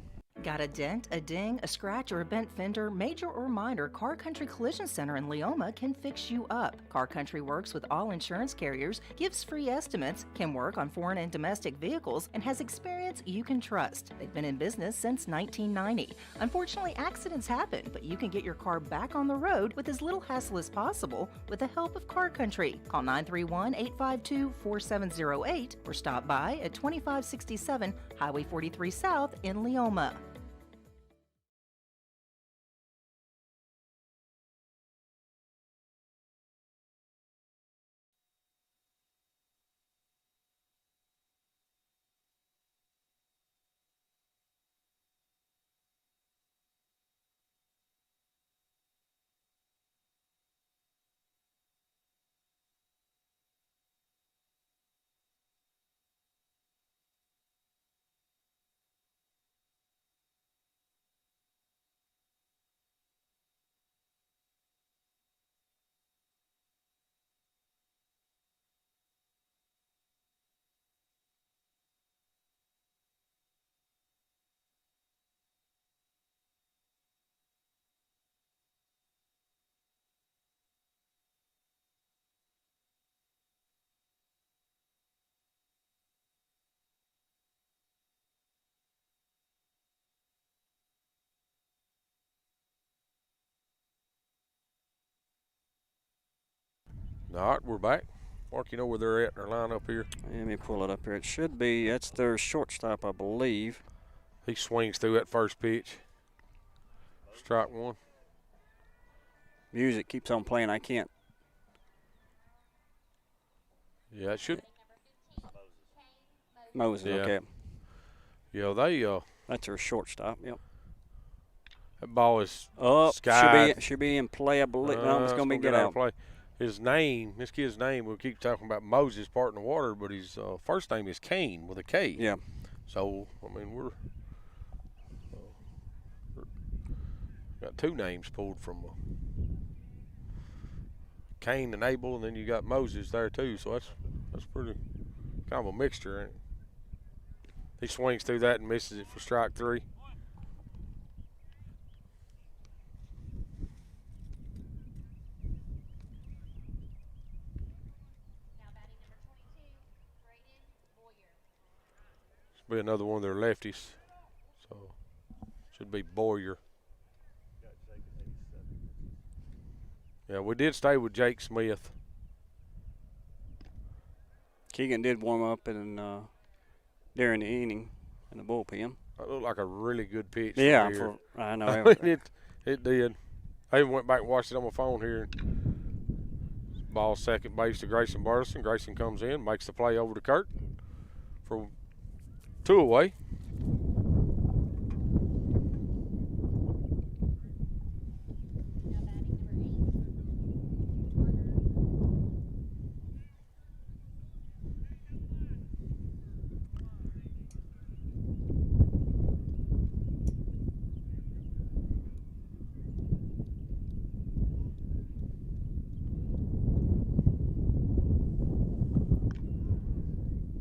Got a dent, a ding, a scratch, or a bent fender? Major or minor, Car Country Collision Center in Leoma can fix you up. Car Country works with all insurance carriers, gives free estimates, can work on foreign and domestic vehicles, and has experience you can trust. They've been in business since 1990. Unfortunately, accidents happen, but you can get your car back on the road with as little hassle as possible with the help of Car Country. Call 931-852-4708 or stop by at 2567 Highway 43 South in Leoma. All right, we're back. Mark, you know where they're at in their lineup here? Let me pull it up here. It should be, that's their shortstop, I believe. He swings through that first pitch. Strike one. Music keeps on playing. I can't. Yeah, it should. Moses, Yeah. okay. Yeah, they. That's their shortstop, yep. That ball is Oh, skied. should be in play, I believe. No, it's going to be get out. Play. His name, this kid's name, we keep talking about Moses part in the water, but his first name is Kane with a K. Yeah. So, I mean, we're got two names pulled from Cain and Abel, and then you got Moses there too. So that's pretty kind of a mixture, ain't it? He swings through that and misses it for strike three. Be another one of their lefties, so should be Boyer. Yeah, we did stay with Jake Smith. Keegan did warm up in during the inning in the bullpen. That looked like a really good pitch. Yeah, I know. It did. I even went back and watched it on my phone here. Ball second base to Grayson Burleson. Grayson comes in, makes the play over to Kurt for 2 away.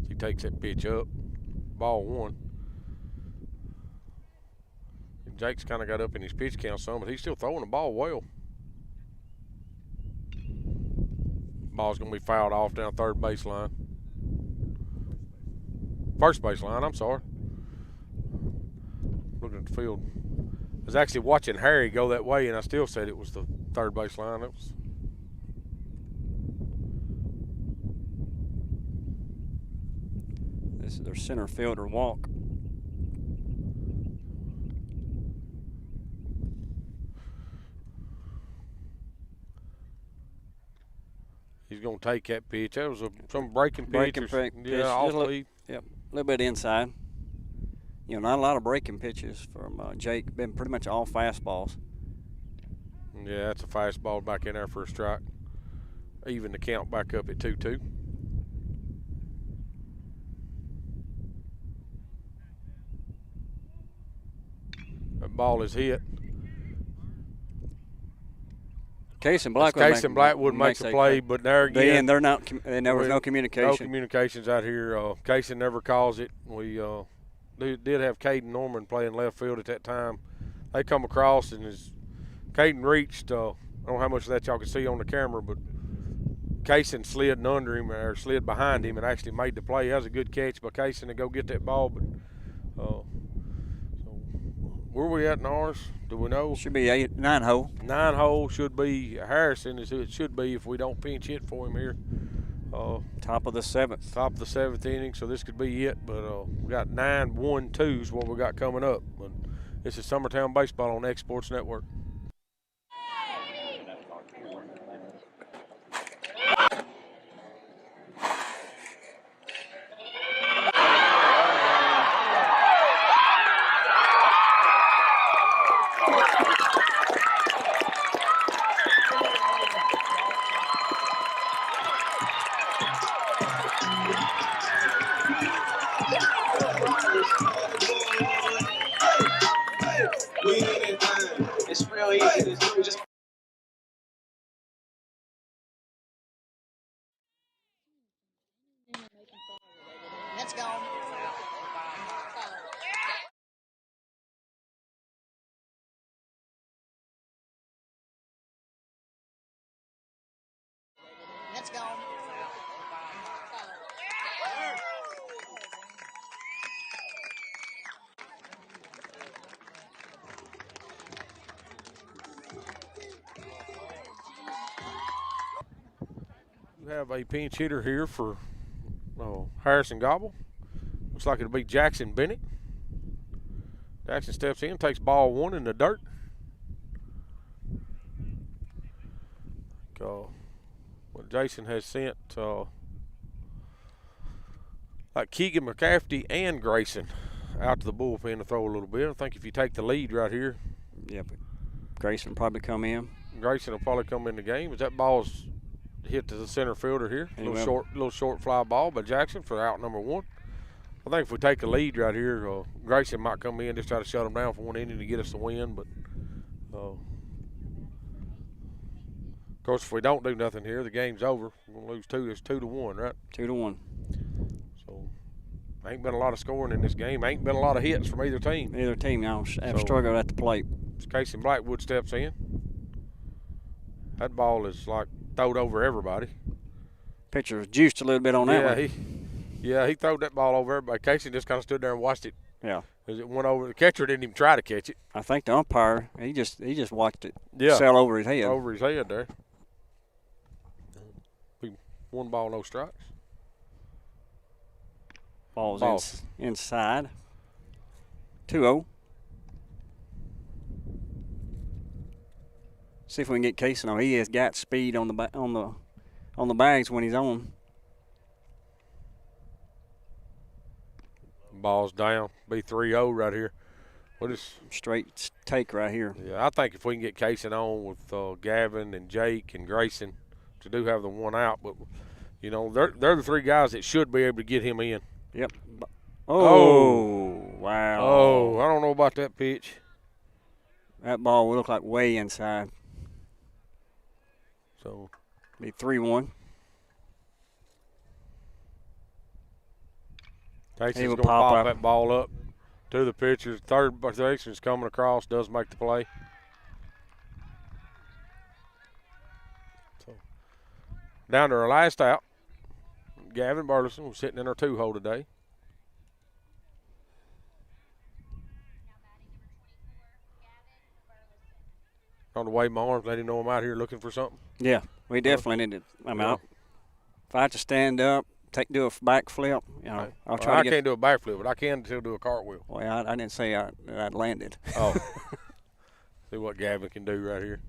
He takes that pitch up. Ball one. And Jake's kind of got up in his pitch count some, but he's still throwing the ball well. Ball's going to be fouled off down third baseline. First baseline, I'm sorry. Looking at the field. I was actually watching Harry go that way, and I still said it was the third baseline. It was. This is their center fielder walk. He's going to take that pitch. That was some breaking pitch. Yeah, off lead. Yep, a little bit inside. You know, not a lot of breaking pitches from Jake. Been pretty much all fastballs. Yeah, that's a fastball back in there for a strike. Even the count back up at 2-2. That ball is hit. Casey Black would make the play, but there again, there was no communication. No communications out here. Casey never calls it. We did have Caden Norman playing left field at that time. They come across, and as Caden reached, I don't know how much of that y'all can see on the camera, but Casey slid under him or slid behind him and actually made the play. That was a good catch by Casey to go get that ball. But so where we at in ours? Do we know? Should be 9 hole. 9 hole should be Harrison is who it should be if we don't pinch hit for him here. Top of the 7th. Top of the 7th inning, so this could be it. But we got 9-1-2 is what we got coming up. But this is Summertown Baseball on X Sports Network. It's real easy to do. Just let's go. Let's go. We have a pinch hitter here for Harrison Gobble. Looks like it'll be Jackson Bennett. Jackson steps in, takes ball 1 in the dirt. What Jason has sent like Keegan McCafferty and Grayson out to the bullpen to throw a little bit. I think if you take the lead right here. Yeah, but Grayson will probably come in. Grayson will probably come in the game. As that ball's hit to the center fielder here. A little short fly ball by Jackson for out number 1. I think if we take a lead right here, Grayson might come in, just try to shut him down for 1 inning to get us the win. But, of course, if we don't do nothing here, the game's over. We're going to lose 2. It's 2-1, right? 2-1. So, ain't been a lot of scoring in this game. Ain't been a lot of hits from either team. Either team now have struggled at the plate. Casey Blackwood steps in. That ball is like throwed over everybody. Pitcher was juiced a little bit on that one. He threw that ball over everybody. Casey just kind of stood there and watched it. Yeah. As it went over, the catcher didn't even try to catch it. I think the umpire, he just watched it sail over his head. Over his head there. 1 ball, no strikes. Ball's inside. 2-0. See if we can get Casey on. He has got speed on the bags when he's on. Ball's down. Be 3-0 right here. What is straight take right here? Yeah, I think if we can get Casey on with Gavin and Jake and Grayson, to do have the 1 out, but they're the 3 guys that should be able to get him in. Yep. Oh, wow. Oh, I don't know about that pitch. That ball will look like way inside. So be 3-1. Casey's going to pop that ball up to the pitcher. Third baseman's coming across, does make the play. So down to our last out. Gavin Burleson was sitting in our 2-hole today. On the way, my arms let him know I'm out here looking for something. Yeah, we definitely need to. I'm out. If I have to stand up, do a backflip, I'll try. I can't do a backflip, but I can still do a cartwheel. Well, I didn't say I'd landed. Oh. See what Gavin can do right here.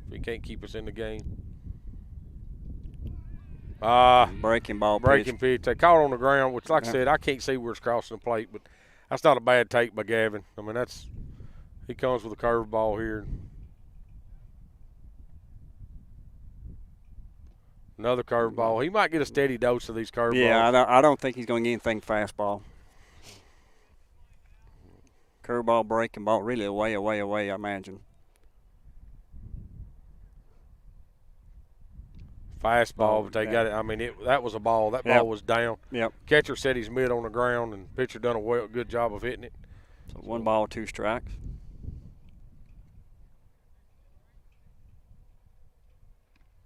If he can't keep us in the game. Breaking ball Breaking pitch. They caught on the ground, which, like I said, I can't see where it's crossing the plate, but that's not a bad take by Gavin. I mean, he comes with a curveball here. Another curveball. He might get a steady dose of these curveballs. Yeah, I don't think he's going to get anything fastball. Curveball, breaking ball, really away, I imagine. fastball, but they got it. I mean, that was a ball. That ball was down. Yep. Catcher said he's mid on the ground, and pitcher done a good job of hitting it. So 1 ball, 2 strikes.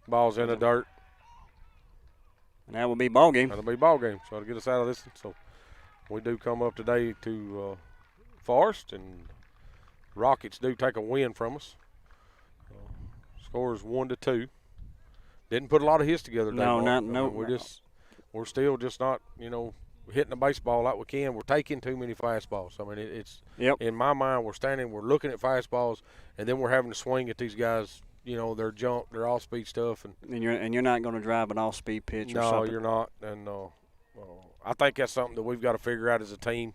Ball's in the dirt. And that will be ball game. That'll be ball game. So to get us out of this, so we do come up today to Forrest, and Rockets do take a win from us. Scores 1-2. Didn't put a lot of hits together today. No. We're still just not, hitting the baseball like we can. We're taking too many fastballs. I mean, it's in my mind, we're looking at fastballs, and then we're having to swing at these guys. Their jump, their off-speed stuff, and you're not going to drive an off-speed pitch. No, or something. You're not, and I think that's something that we've got to figure out as a team.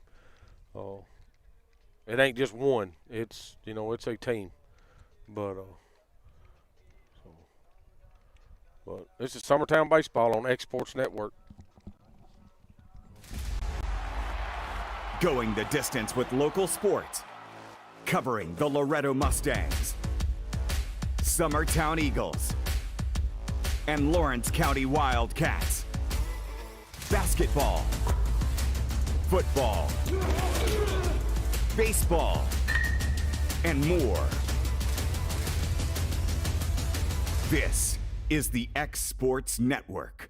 It ain't just one; it's it's a team. But this is Summertown Baseball on Exports Network. Going the distance with local sports, covering the Loretto Mustangs, Summertown Eagles, and Lawrence County Wildcats. Basketball, football, baseball, and more. This is the X Sports Network.